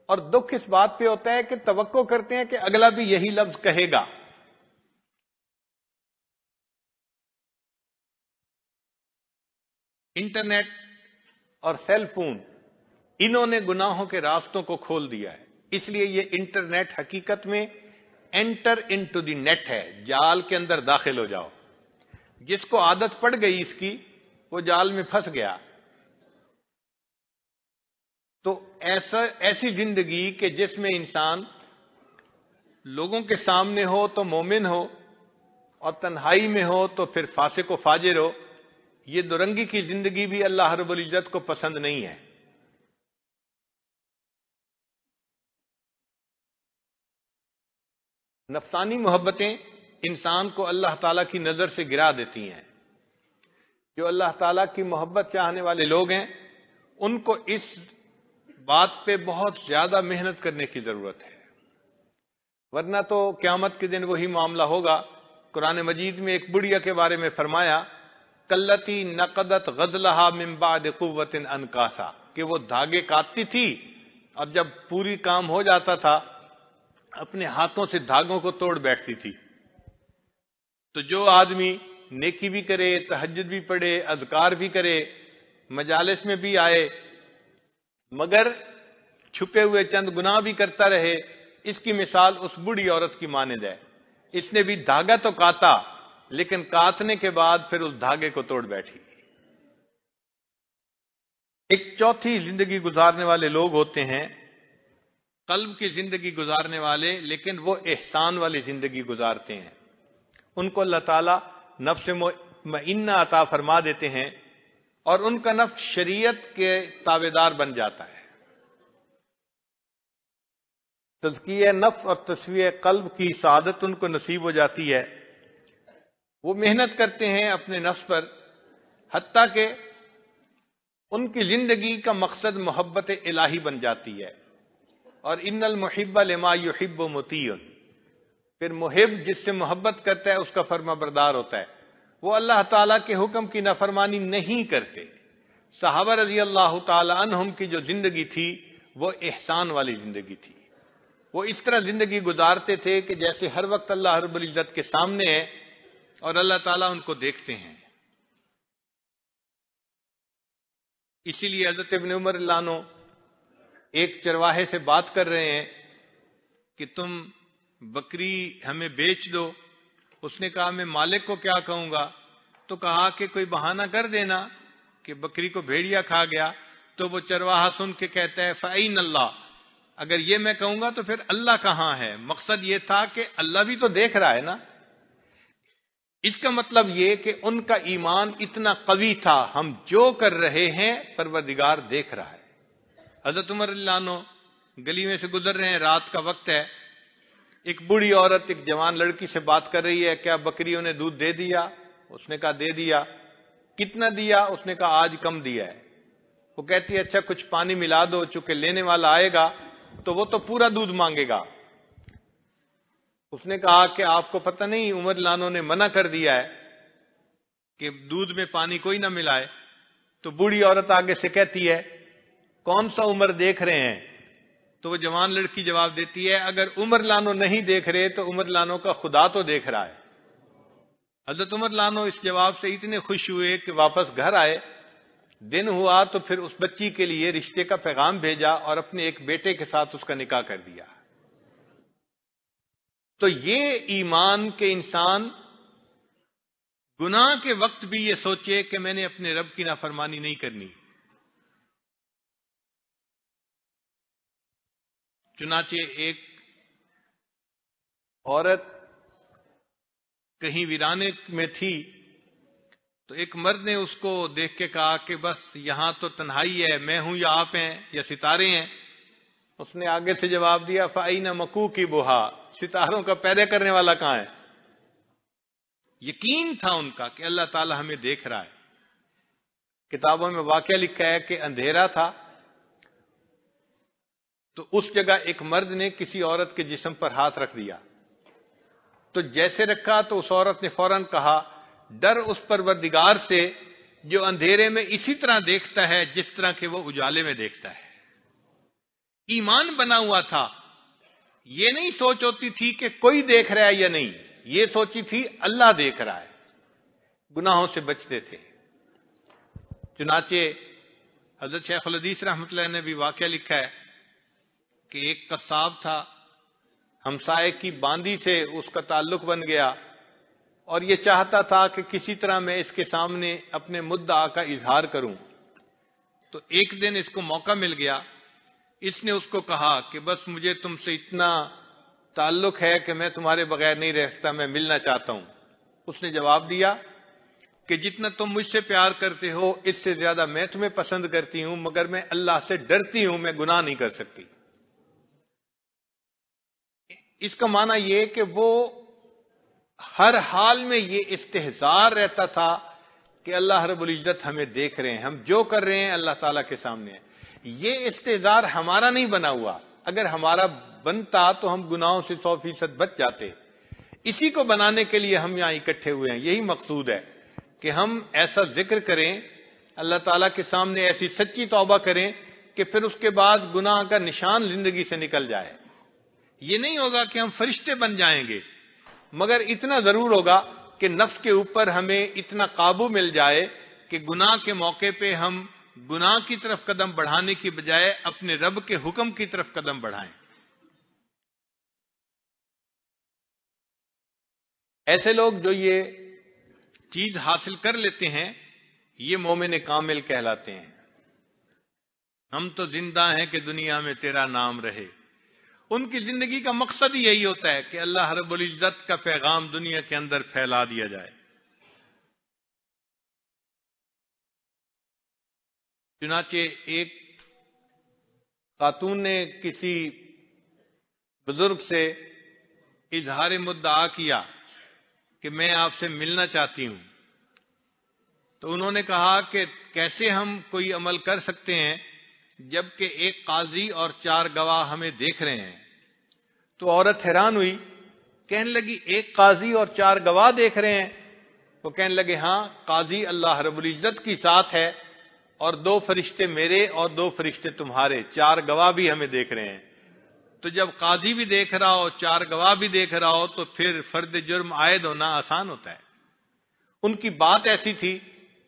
اور دکھ اس بات پہ ہوتا ہے کہ توقع کرتے ہیں کہ اگلا بھی یہی لفظ کہے گا. انٹرنیٹ اور سیل فون انہوں نے گناہوں کے راستوں کو کھول دیا ہے. اس لیے یہ انٹرنیٹ حقیقت میں انٹر انٹو دی نیٹ ہے، جال کے اندر داخل ہو جاؤ. جس کو عادت پڑ گئی اس کی وہ جال میں پھنس گیا. تو ایسی زندگی کہ جس میں انسان لوگوں کے سامنے ہو تو مومن ہو اور تنہائی میں ہو تو پھر فاسق و فاجر ہو، یہ دورنگی کی زندگی بھی اللہ رب العزت کو پسند نہیں ہے. نفسانی محبتیں انسان کو اللہ تعالیٰ کی نظر سے گرا دیتی ہیں. جو اللہ تعالیٰ کی محبت چاہنے والے لوگ ہیں ان کو اس بات پہ بہت زیادہ محنت کرنے کی ضرورت ہے، ورنہ تو قیامت کے دن وہی معاملہ ہوگا. قرآن مجید میں ایک بڑھیا کے بارے میں فرمایا کلتی نقدت غزلہا من بعد قوت انکاسا، کہ وہ دھاگے کاٹتی تھی اور جب پوری کام ہو جاتا تھا اپنے ہاتھوں سے دھاگوں کو توڑ بیٹھتی تھی. تو جو آدمی نیکی بھی کرے، تہجد بھی پڑھے، اذکار بھی کرے، مجالس میں بھی آئے، مگر چھپے ہوئے چند گناہ بھی کرتا رہے، اس کی مثال اس بوڑھی عورت کی مانند ہے. اس نے بھی دھاگا تو کاتا لیکن کاٹنے کے بعد پھر اس دھاگے کو توڑ بیٹھی. ایک چوتھی زندگی گزارنے والے لوگ ہوتے ہیں قلب کی زندگی گزارنے والے، لیکن وہ احسان والی زندگی گزارتے ہیں. ان کو اللہ تعالیٰ نفس مطمئنہ عطا فرما دیتے ہیں اور ان کا نفس شریعت کے تابعدار بن جاتا ہے. تزکیہ نفس اور تصفیہ قلب کی سعادت ان کو نصیب ہو جاتی ہے. وہ محنت کرتے ہیں اپنے نفس پر، حتیٰ کہ ان کی زندگی کا مقصد محبت الہی بن جاتی ہے. اور ان المحب لما یحب مطیع، پھر محب جس سے محبت کرتا ہے اس کا فرما بردار ہوتا ہے. وہ اللہ تعالیٰ کے حکم کی نافرمانی نہیں کرتے. صحابہ رضی اللہ تعالی عنہم کی جو زندگی تھی وہ احسان والی زندگی تھی. وہ اس طرح زندگی گزارتے تھے کہ جیسے ہر وقت اللہ رب العزت کے سامنے ہے اور اللہ تعالیٰ ان کو دیکھتے ہیں. اسی لیے حضرت ابن عمر اللہ عنہ ایک چرواہے سے بات کر رہے ہیں کہ تم بکری ہمیں بیچ دو. اس نے کہا میں مالک کو کیا کہوں گا؟ تو کہا کہ کوئی بہانہ کر دینا کہ بکری کو بھیڑیا کھا گیا. تو وہ چرواہا سن کے کہتا ہے فَأَيْنَ اللَّهُ، اگر یہ میں کہوں گا تو پھر اللہ کہاں ہے؟ مقصد یہ تھا کہ اللہ بھی تو دیکھ رہا ہے نا. اس کا مطلب یہ کہ ان کا ایمان اتنا قوی تھا، ہم جو کر رہے ہیں پروردگار دیکھ رہا ہے. حضرت عمر اللہ عنہ گلی میں سے گزر رہے ہیں، رات کا وقت ہے. ایک بوڑھی عورت ایک جوان لڑکی سے بات کر رہی ہے، کیا بکریوں نے دودھ دے دیا؟ اس نے کہا دے دیا. کتنا دیا؟ اس نے کہا آج کم دیا ہے. وہ کہتی ہے اچھا کچھ پانی ملا دو، چونکہ لینے والا آئے گا تو وہ تو پورا دودھ مانگے گا. اس نے کہا کہ آپ کو پتہ نہیں عمر لانوں نے منع کر دیا ہے کہ دودھ میں پانی کوئی نہ ملائے. تو بوڑھی عورت آگے سے کہتی ہے کون سا عمر دیکھ رہے ہیں؟ تو وہ جوان لڑکی جواب دیتی ہے اگر عمر لانو نہیں دیکھ رہے تو عمر لانو کا خدا تو دیکھ رہا ہے. حضرت عمر لانو اس جواب سے اتنے خوش ہوئے کہ واپس گھر آئے. دن ہوا تو پھر اس بچی کے لیے رشتے کا پیغام بھیجا اور اپنے ایک بیٹے کے ساتھ اس کا نکاح کر دیا. تو یہ ایمان کے انسان گناہ کے وقت بھی یہ سوچے کہ میں نے اپنے رب کی نافرمانی نہیں کرنی. چنانچہ ایک عورت کہیں ویرانے میں تھی تو ایک مرد نے اس کو دیکھ کے کہا کہ بس یہاں تو تنہائی ہے، میں ہوں یا آپ ہیں یا ستارے ہیں. اس نے آگے سے جواب دیا فَأَيْنَ مَكُوكِبُهَا، ستاروں کا پیدا کرنے والا کہاں ہے؟ یقین تھا ان کا کہ اللہ تعالی ہمیں دیکھ رہا ہے. کتابوں میں واقعہ لکھا ہے کہ اندھیرا تھا تو اس جگہ ایک مرد نے کسی عورت کے جسم پر ہاتھ رکھ دیا. تو جیسے رکھا تو اس عورت نے فوراً کہا ڈر اس پروردگار سے جو اندھیرے میں اسی طرح دیکھتا ہے جس طرح کہ وہ اجالے میں دیکھتا ہے. ایمان بنا ہوا تھا. یہ نہیں سوچ ہوتی تھی کہ کوئی دیکھ رہا ہے یا نہیں، یہ سوچی تھی اللہ دیکھ رہا ہے. گناہوں سے بچتے تھے. چنانچہ حضرت شیخ الحدیث رحمۃ اللہ نے بھی واقعہ لکھا ہے کہ ایک قصاب تھا، ہمسائے کی باندی سے اس کا تعلق بن گیا اور یہ چاہتا تھا کہ کسی طرح میں اس کے سامنے اپنے مدعا کا اظہار کروں. تو ایک دن اس کو موقع مل گیا. اس نے اس کو کہا کہ بس مجھے تم سے اتنا تعلق ہے کہ میں تمہارے بغیر نہیں رہ سکتا، میں ملنا چاہتا ہوں. اس نے جواب دیا کہ جتنا تم مجھ سے پیار کرتے ہو اس سے زیادہ میں تمہیں پسند کرتی ہوں، مگر میں اللہ سے ڈرتی ہوں، میں گناہ نہیں کر سکتی. اس کا معنی یہ کہ وہ ہر حال میں یہ استحضار رہتا تھا کہ اللہ رب العزت ہمیں دیکھ رہے ہیں، ہم جو کر رہے ہیں اللہ تعالیٰ کے سامنے ہے. یہ استحضار ہمارا نہیں بنا ہوا. اگر ہمارا بنتا تو ہم گناہوں سے 100% بچ جاتے. اسی کو بنانے کے لیے ہم یہاں اکٹھے ہوئے ہیں. یہی مقصود ہے کہ ہم ایسا ذکر کریں اللہ تعالیٰ کے سامنے، ایسی سچی توبہ کریں کہ پھر اس کے بعد گناہ کا نشان زندگی سے نکل جائے. یہ نہیں ہوگا کہ ہم فرشتے بن جائیں گے، مگر اتنا ضرور ہوگا کہ نفس کے اوپر ہمیں اتنا قابو مل جائے کہ گناہ کے موقع پہ ہم گناہ کی طرف قدم بڑھانے کی بجائے اپنے رب کے حکم کی طرف قدم بڑھائیں. ایسے لوگ جو یہ چیز حاصل کر لیتے ہیں یہ مومن کامل کہلاتے ہیں. ہم تو زندہ ہیں کہ دنیا میں تیرا نام رہے. ان کی زندگی کا مقصد ہی یہی ہوتا ہے کہ اللہ رب العزت کا پیغام دنیا کے اندر پھیلا دیا جائے. چنانچہ ایک خاتون نے کسی بزرگ سے اظہار مدعا کیا کہ میں آپ سے ملنا چاہتی ہوں. تو انہوں نے کہا کہ کیسے ہم کوئی عمل کر سکتے ہیں جبکہ ایک قاضی اور 4 گواہ ہمیں دیکھ رہے ہیں. تو عورت حیران ہوئی، کہنے لگی ایک قاضی اور 4 گواہ دیکھ رہے ہیں؟ وہ کہنے لگے ہاں، قاضی اللہ رب العزت کی ذات ہے اور 2 فرشتے میرے اور 2 فرشتے تمہارے، 4 گواہ بھی ہمیں دیکھ رہے ہیں. تو جب قاضی بھی دیکھ رہا ہو، 4 گواہ بھی دیکھ رہا ہو، تو پھر فرد جرم عائد ہونا آسان ہوتا ہے. ان کی بات ایسی تھی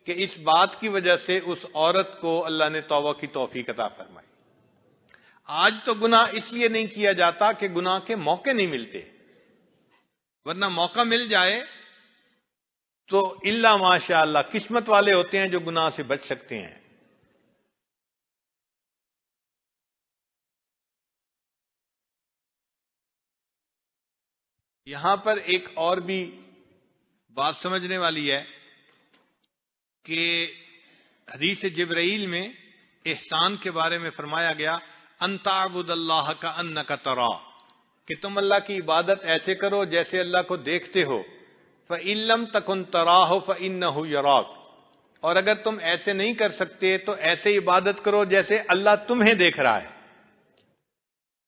کہ اس بات کی وجہ سے اس عورت کو اللہ نے توبہ کی توفیق عطا فرمائی. آج تو گناہ اس لیے نہیں کیا جاتا کہ گناہ کے موقع نہیں ملتے، ورنہ موقع مل جائے تو الا ماشاء اللہ قسمت والے ہوتے ہیں جو گناہ سے بچ سکتے ہیں. یہاں پر ایک اور بھی بات سمجھنے والی ہے کہ حدیث جبرائیل میں احسان کے بارے میں فرمایا گیا ان تعبد اللہ کأنک تراہ، کہ تم اللہ کی عبادت ایسے کرو جیسے اللہ کو دیکھتے ہو. فإن لم تکن تراہ فإنہ یراک، اور اگر تم ایسے نہیں کر سکتے تو ایسے عبادت کرو جیسے اللہ تمہیں دیکھ رہا ہے.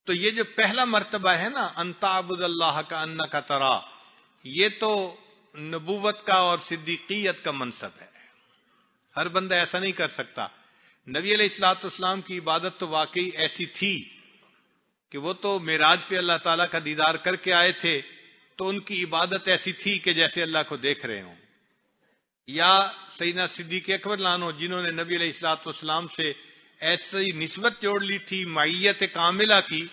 تو یہ جو پہلا مرتبہ ہے نا ان تعبد اللہ کأنک تراہ، یہ تو نبوت کا اور صدیقیت کا منصب ہے. ہر بندہ ایسا نہیں کر سکتا. نبی علیہ الصلوۃ والسلام کی عبادت تو واقعی ایسی تھی کہ وہ تو معراج پہ اللہ تعالیٰ کا دیدار کر کے آئے تھے، تو ان کی عبادت ایسی تھی کہ جیسے اللہ کو دیکھ رہے ہوں. یا سیدنا صدیق اکبر لانو جنہوں نے نبی علیہ الصلوۃ والسلام سے ایسی نسبت جوڑ لی تھی معیت کاملہ کی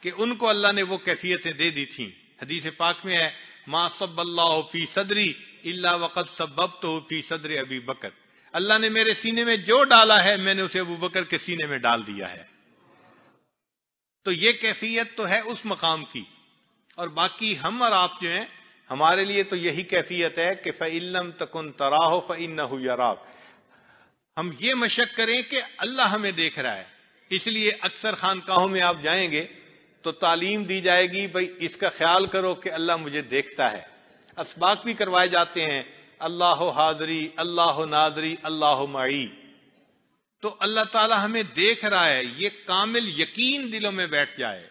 کہ ان کو اللہ نے وہ کیفیتیں دے دی تھیں. حدیث پاک میں ہے ما صب اللہ فی صدری الا وقد صببتہ فی صدر ابی بکر، اللہ نے میرے سینے میں جو ڈالا ہے میں نے اسے ابو بکر کے سینے میں ڈال دیا ہے. تو یہ کیفیت تو ہے اس مقام کی. اور باقی ہم اور آپ جو ہیں ہمارے لیے تو یہی کیفیت ہے کہ فَإِن لَّمْ تَكُن تَرَاهُ فَإِنَّهُ يَرَاكَ. ہم یہ مشق کریں کہ اللہ ہمیں دیکھ رہا ہے. اس لیے اکثر خانقاہوں میں آپ جائیں گے تو تعلیم دی جائے گی بھائی اس کا خیال کرو کہ اللہ مجھے دیکھتا ہے. اسباق بھی کروائے جاتے ہیں، اللہ حاضری، اللہ ناظری، اللہ معی. تو اللہ تعالی ہمیں دیکھ رہا ہے، یہ کامل یقین دلوں میں بیٹھ جائے.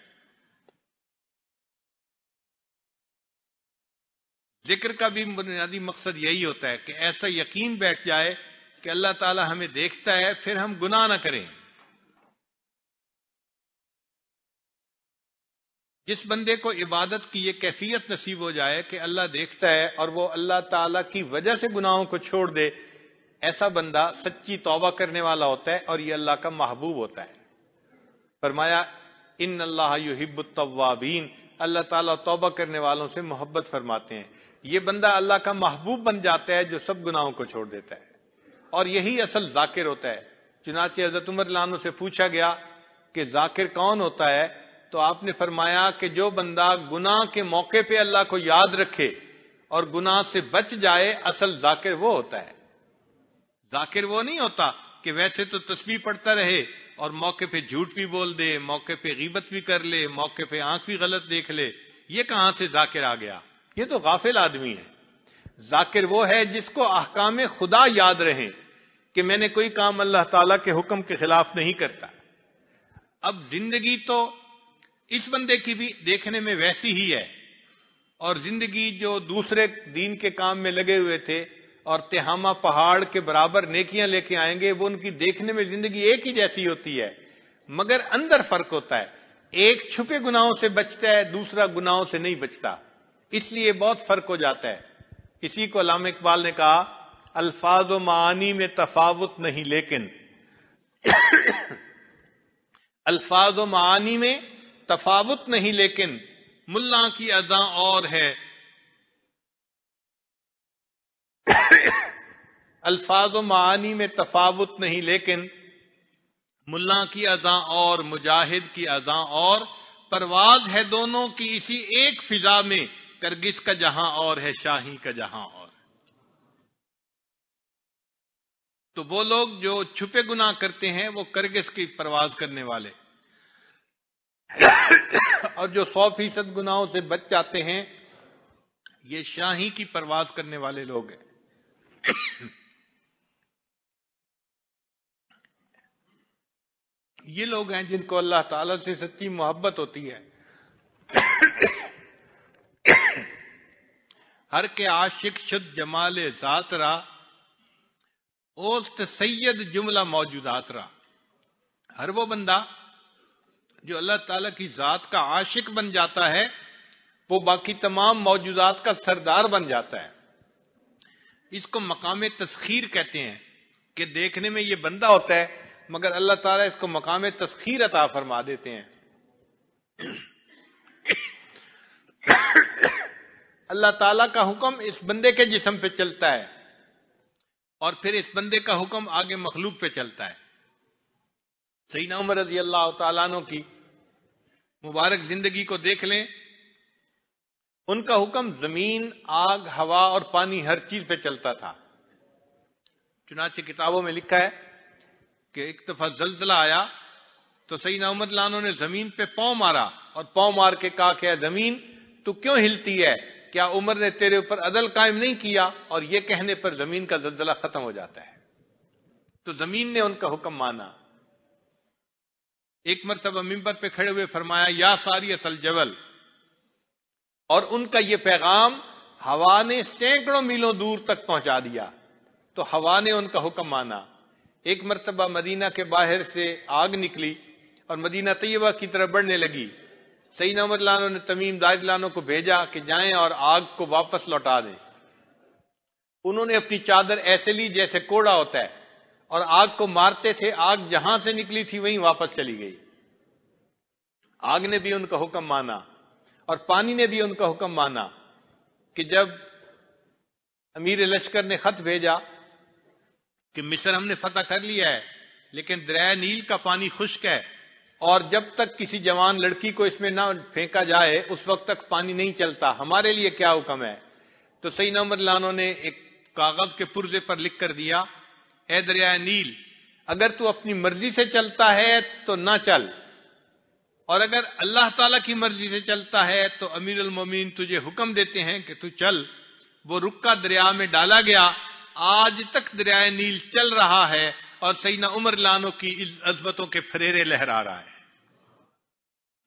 ذکر کا بھی بنیادی مقصد یہی ہوتا ہے کہ ایسا یقین بیٹھ جائے کہ اللہ تعالی ہمیں دیکھتا ہے، پھر ہم گناہ نہ کریں. جس بندے کو عبادت کی یہ کیفیت نصیب ہو جائے کہ اللہ دیکھتا ہے اور وہ اللہ تعالی کی وجہ سے گناہوں کو چھوڑ دے، ایسا بندہ سچی توبہ کرنے والا ہوتا ہے اور یہ اللہ کا محبوب ہوتا ہے. فرمایا ان اللہ یحب التوابین، اللہ تعالیٰ توبہ کرنے والوں سے محبت فرماتے ہیں. یہ بندہ اللہ کا محبوب بن جاتا ہے جو سب گناہوں کو چھوڑ دیتا ہے، اور یہی اصل ذاکر ہوتا ہے. چنانچہ حضرت عمر رضی اللہ عنہ سے پوچھا گیا کہ ذاکر کون ہوتا ہے، تو آپ نے فرمایا کہ جو بندہ گناہ کے موقع پہ اللہ کو یاد رکھے اور گناہ سے بچ جائے، اصل ذاکر وہ ہوتا ہے. ذاکر وہ نہیں ہوتا کہ ویسے تو تسبیح پڑھتا رہے اور موقع پہ جھوٹ بھی بول دے، موقع پہ غیبت بھی کر لے، موقع پہ آنکھ بھی غلط دیکھ لے. یہ کہاں سے ذاکر آ گیا؟ یہ تو غافل آدمی ہے. ذاکر وہ ہے جس کو احکام خدا یاد رہیں کہ میں نے کوئی کام اللہ تعالیٰ کے حکم کے خلاف نہیں کرتا. اب زندگی تو اس بندے کی بھی دیکھنے میں ویسی ہی ہے، اور زندگی جو دوسرے دین کے کام میں لگے ہوئے تھے اور تہامہ پہاڑ کے برابر نیکیاں لے کے آئیں گے، وہ ان کی دیکھنے میں زندگی ایک ہی جیسی ہوتی ہے، مگر اندر فرق ہوتا ہے. ایک چھپے گناہوں سے بچتا ہے، دوسرا گناہوں سے نہیں بچتا. اس لیے بہت فرق ہو جاتا ہے. اسی کو علامہ اقبال نے کہا الفاظ و معانی میں تفاوت نہیں لیکن الفاظ و معانی میں تفاوت نہیں لیکن ملا کی اذاں اور ہے. الفاظ و معانی میں تفاوت نہیں لیکن ملا کی اذاں اور مجاہد کی اذاں اور، پرواز ہے دونوں کی اسی ایک فضا میں، کرگس کا جہاں اور ہے شاہی کا جہاں اور. تو وہ لوگ جو چھپے گناہ کرتے ہیں وہ کرگس کی پرواز کرنے والے، اور جو 100% گناہوں سے بچ جاتے ہیں یہ شاہی کی پرواز کرنے والے لوگ ہیں. یہ لوگ ہیں جن کو اللہ تعالی سے سچی محبت ہوتی ہے. ہر کے عاشق شد جمال ذات را، اوست سید جملہ موجودات را. ہر وہ بندہ جو اللہ تعالیٰ کی ذات کا عاشق بن جاتا ہے وہ باقی تمام موجودات کا سردار بن جاتا ہے. اس کو مقام تسخیر کہتے ہیں کہ دیکھنے میں یہ بندہ ہوتا ہے مگر اللہ تعالیٰ اس کو مقام تسخیر عطا فرما دیتے ہیں. اللہ تعالیٰ کا حکم اس بندے کے جسم پہ چلتا ہے اور پھر اس بندے کا حکم آگے مخلوق پہ چلتا ہے. سیدنا عمر رضی اللہ تعالیٰ عنہ کی مبارک زندگی کو دیکھ لیں، ان کا حکم زمین، آگ، ہوا اور پانی ہر چیز پہ چلتا تھا. چنانچہ کتابوں میں لکھا ہے کہ ایک دفعہ زلزلہ آیا تو سیدنا عمر رضی اللہ عنہ نے زمین پہ پاؤں مارا اور پاؤں مار کے کہا کہ اے زمین تو کیوں ہلتی ہے؟ کیا عمر نے تیرے اوپر عدل قائم نہیں کیا؟ اور یہ کہنے پر زمین کا زلزلہ ختم ہو جاتا ہے. تو زمین نے ان کا حکم مانا. ایک مرتبہ منبر پہ کھڑے ہوئے فرمایا یا ساریۃ الجبل، اور ان کا یہ پیغام ہوا نے سینکڑوں میلوں دور تک پہنچا دیا. تو ہوا نے ان کا حکم مانا. ایک مرتبہ مدینہ کے باہر سے آگ نکلی اور مدینہ طیبہ کی طرف بڑھنے لگی. سیدنا عمر رضی اللہ عنہ نے تمیم داری رضی اللہ عنہ کو بھیجا کہ جائیں اور آگ کو واپس لوٹا دیں. انہوں نے اپنی چادر ایسے لی جیسے کوڑا ہوتا ہے اور آگ کو مارتے تھے. آگ جہاں سے نکلی تھی وہیں واپس چلی گئی. آگ نے بھی ان کا حکم مانا اور پانی نے بھی ان کا حکم مانا کہ جب امیر لشکر نے خط بھیجا کہ مصر ہم نے فتح کر لیا ہے لیکن دریائے نیل کا پانی خشک ہے اور جب تک کسی جوان لڑکی کو اس میں نہ پھینکا جائے اس وقت تک پانی نہیں چلتا، ہمارے لیے کیا حکم ہے؟ تو سیدنا عمر رضی اللہ عنہ نے ایک کاغذ کے پرزے پر لکھ کر دیا اے دریائے نیل، اگر تو اپنی مرضی سے چلتا ہے تو نہ چل، اور اگر اللہ تعالیٰ کی مرضی سے چلتا ہے تو امیر المومنین تجھے حکم دیتے ہیں کہ تو چل۔ وہ رکا دریا میں ڈالا گیا، آج تک دریائے نیل چل رہا ہے اور سیدنا عمر لانو کی عظمتوں کے پھریرے لہرا رہا ہے۔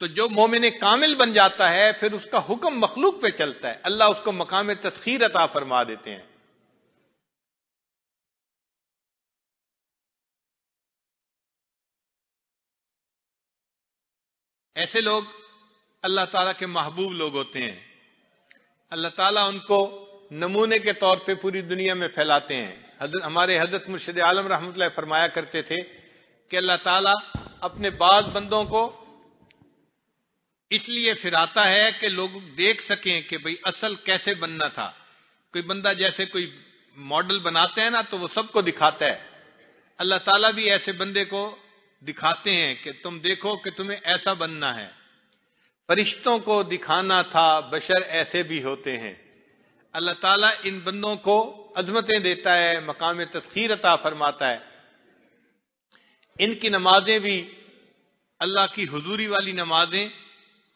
تو جو مومن کامل بن جاتا ہے پھر اس کا حکم مخلوق پہ چلتا ہے، اللہ اس کو مقام تسخیر عطا فرما دیتے ہیں۔ ایسے لوگ اللہ تعالیٰ کے محبوب لوگ ہوتے ہیں، اللہ تعالیٰ ان کو نمونے کے طور پہ پوری دنیا میں پھیلاتے ہیں۔ ہمارے حضرت مرشد عالم رحمۃ اللہ فرمایا کرتے تھے کہ اللہ تعالیٰ اپنے بعض بندوں کو اس لیے پھراتا ہے کہ لوگ دیکھ سکیں کہ بھئی اصل کیسے بننا تھا۔ کوئی بندہ جیسے کوئی ماڈل بناتا ہے نا تو وہ سب کو دکھاتا ہے، اللہ تعالیٰ بھی ایسے بندے کو دکھاتے ہیں کہ تم دیکھو کہ تمہیں ایسا بننا ہے۔ فرشتوں کو دکھانا تھا بشر ایسے بھی ہوتے ہیں۔ اللہ تعالیٰ ان بندوں کو عظمتیں دیتا ہے، مقام تسخیر عطا فرماتا ہے۔ ان کی نمازیں بھی اللہ کی حضوری والی نمازیں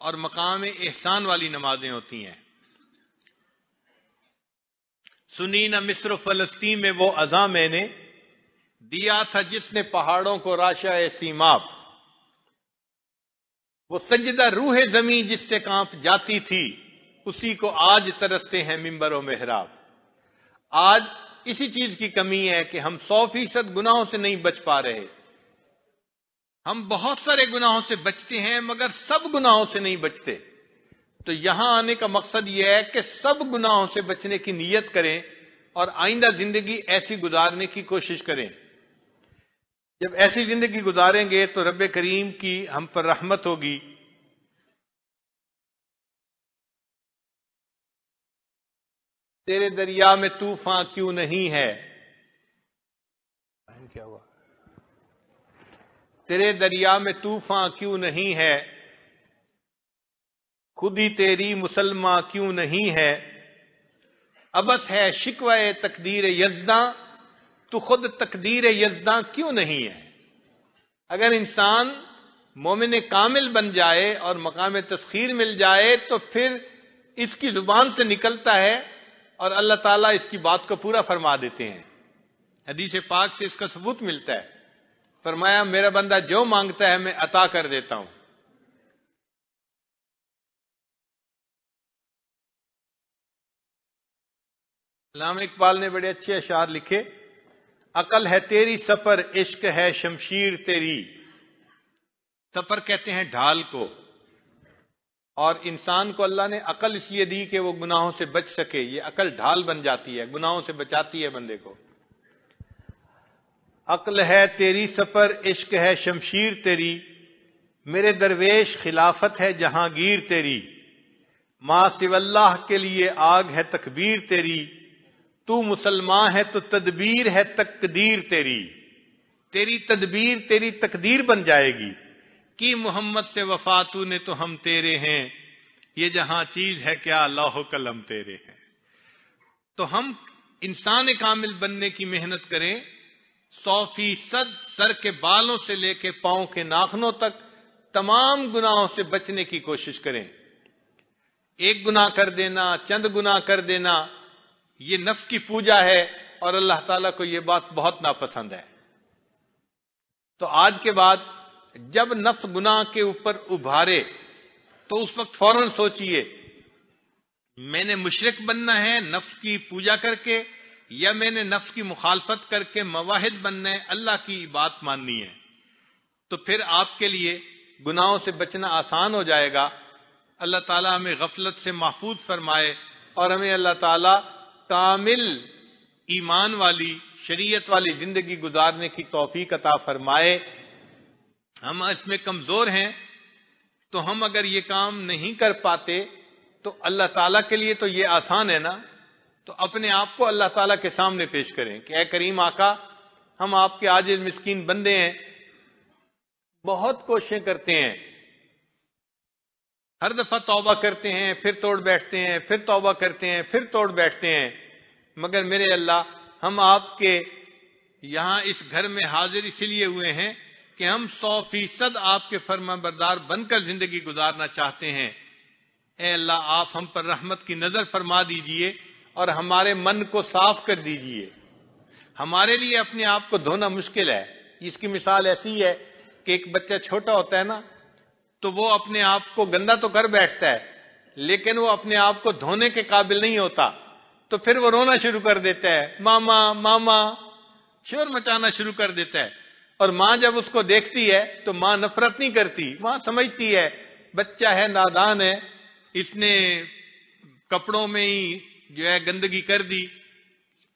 اور مقام احسان والی نمازیں ہوتی ہیں۔ سنی نہ مصر و فلسطین میں وہ اذاں میں نے دیا تھا جس نے پہاڑوں کو راشا سیماب، وہ سجدہ روح زمین جس سے کانپ جاتی تھی اسی کو آج ترستے ہیں ممبر و محراب۔ آج اسی چیز کی کمی ہے کہ ہم 100% گناہوں سے نہیں بچ پا رہے۔ ہم بہت سارے گناہوں سے بچتے ہیں مگر سب گناہوں سے نہیں بچتے۔ تو یہاں آنے کا مقصد یہ ہے کہ سب گناہوں سے بچنے کی نیت کریں اور آئندہ زندگی ایسی گزارنے کی کوشش کریں۔ جب ایسی زندگی گزاریں گے تو رب کریم کی ہم پر رحمت ہوگی۔ تیرے دریا میں طوفان کیوں نہیں ہے، کیا ہوا؟ تیرے دریا میں طوفان کیوں نہیں ہے، خود ہی تیری مسلمہ کیوں نہیں ہے، ابس ہے شکوہ تقدیر یزداں تو خود تقدیر یزداں کیوں نہیں ہے۔ اگر انسان مومن کامل بن جائے اور مقام تسخیر مل جائے تو پھر اس کی زبان سے نکلتا ہے اور اللہ تعالیٰ اس کی بات کو پورا فرما دیتے ہیں۔ حدیث پاک سے اس کا ثبوت ملتا ہے، فرمایا میرا بندہ جو مانگتا ہے میں عطا کر دیتا ہوں۔ علامہ اقبال نے بڑے اچھے اشعار لکھے، عقل ہے تیری سفر عشق ہے شمشیر تیری۔ سفر کہتے ہیں ڈھال کو، اور انسان کو اللہ نے عقل اس لیے دی کہ وہ گناہوں سے بچ سکے۔ یہ عقل ڈھال بن جاتی ہے، گناہوں سے بچاتی ہے بندے کو۔ عقل ہے تیری سفر عشق ہے شمشیر تیری، میرے درویش خلافت ہے جہانگیر تیری، ما سوی اللہ کے لیے آگ ہے تکبیر تیری، تو مسلمان ہے تو تدبیر ہے تقدیر تیری۔ تیری تدبیر تیری تقدیر بن جائے گی کہ محمد سے وفا تو نے تو ہم تیرے ہیں، یہ جہاں چیز ہے کیا لوح و قلم تیرے ہیں۔ تو ہم انسان کامل بننے کی محنت کریں، 100% سر کے بالوں سے لے کے پاؤں کے ناخنوں تک تمام گناہوں سے بچنے کی کوشش کریں۔ ایک گناہ کر دینا، چند گناہ کر دینا، یہ نفس کی پوجا ہے اور اللہ تعالیٰ کو یہ بات بہت ناپسند ہے۔ تو آج کے بعد جب نفس گناہ کے اوپر ابھارے تو اس وقت فوراً سوچئے میں نے مشرک بننا ہے نفس کی پوجا کر کے، یا میں نے نفس کی مخالفت کر کے موحد بننا ہے، اللہ کی بات ماننی ہے۔ تو پھر آپ کے لیے گناہوں سے بچنا آسان ہو جائے گا۔ اللہ تعالیٰ ہمیں غفلت سے محفوظ فرمائے اور ہمیں اللہ تعالیٰ کامل ایمان والی شریعت والی زندگی گزارنے کی توفیق عطا فرمائے۔ ہم اس میں کمزور ہیں تو ہم اگر یہ کام نہیں کر پاتے تو اللہ تعالیٰ کے لیے تو یہ آسان ہے نا، تو اپنے آپ کو اللہ تعالیٰ کے سامنے پیش کریں کہ اے کریم آقا، ہم آپ کے عاجز مسکین بندے ہیں، بہت کوششیں کرتے ہیں، ہر دفعہ توبہ کرتے ہیں پھر توڑ بیٹھتے ہیں، پھر توبہ کرتے ہیں پھر توڑ بیٹھتے ہیں، مگر میرے اللہ ہم آپ کے یہاں اس گھر میں حاضر اس لیے ہوئے ہیں کہ ہم 100% آپ کے فرما بردار بن کر زندگی گزارنا چاہتے ہیں. اے اللہ آپ ہم پر رحمت کی نظر فرما دیجئے اور ہمارے من کو صاف کر دیجئے. ہمارے لیے اپنے آپ کو دھونا مشکل ہے. اس کی مثال ایسی ہے کہ ایک بچہ چھوٹا ہوتا ہے نا تو وہ اپنے آپ کو گندا تو کر بیٹھتا ہے لیکن وہ اپنے آپ کو دھونے کے قابل نہیں ہوتا تو پھر وہ رونا شروع کر دیتا ہے, ماما ماما, شور مچانا شروع کر دیتا ہے. اور ماں جب اس کو دیکھتی ہے تو ماں نفرت نہیں کرتی, ماں سمجھتی ہے بچہ ہے, نادان ہے, اس نے کپڑوں میں ہی جو ہے گندگی کر دی.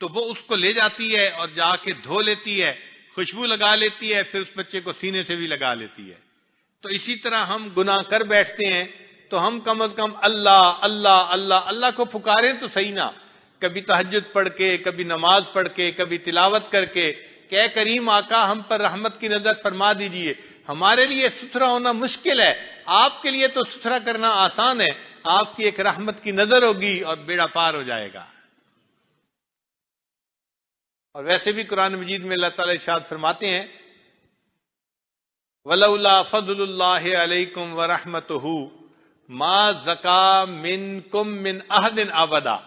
تو وہ اس کو لے جاتی ہے اور جا کے دھو لیتی ہے, خوشبو لگا لیتی ہے, پھر اس بچے کو سینے سے بھی لگا لیتی ہے. تو اسی طرح ہم گناہ کر بیٹھتے ہیں تو ہم کم از کم اللہ اللہ اللہ اللہ کو پکاریں تو صحیح نا, کبھی تہجد پڑھ کے, کبھی نماز پڑھ کے, کبھی تلاوت کر کے کہ اے کریم آقا ہم پر رحمت کی نظر فرما دیجئے. ہمارے لیے ستھرا ہونا مشکل ہے, آپ کے لیے تو ستھرا کرنا آسان ہے. آپ کی ایک رحمت کی نظر ہوگی اور بیڑا پار ہو جائے گا. اور ویسے بھی قرآن مجید میں اللہ تعالیٰ ارشاد فرماتے ہیں وَلَوْلَا فَضْلُ اللَّهِ عَلَيْكُمْ وَرَحْمَتُهُ مَا زَكَى مِنْكُمْ مِنْ أَحَدٍ أَبَدًا.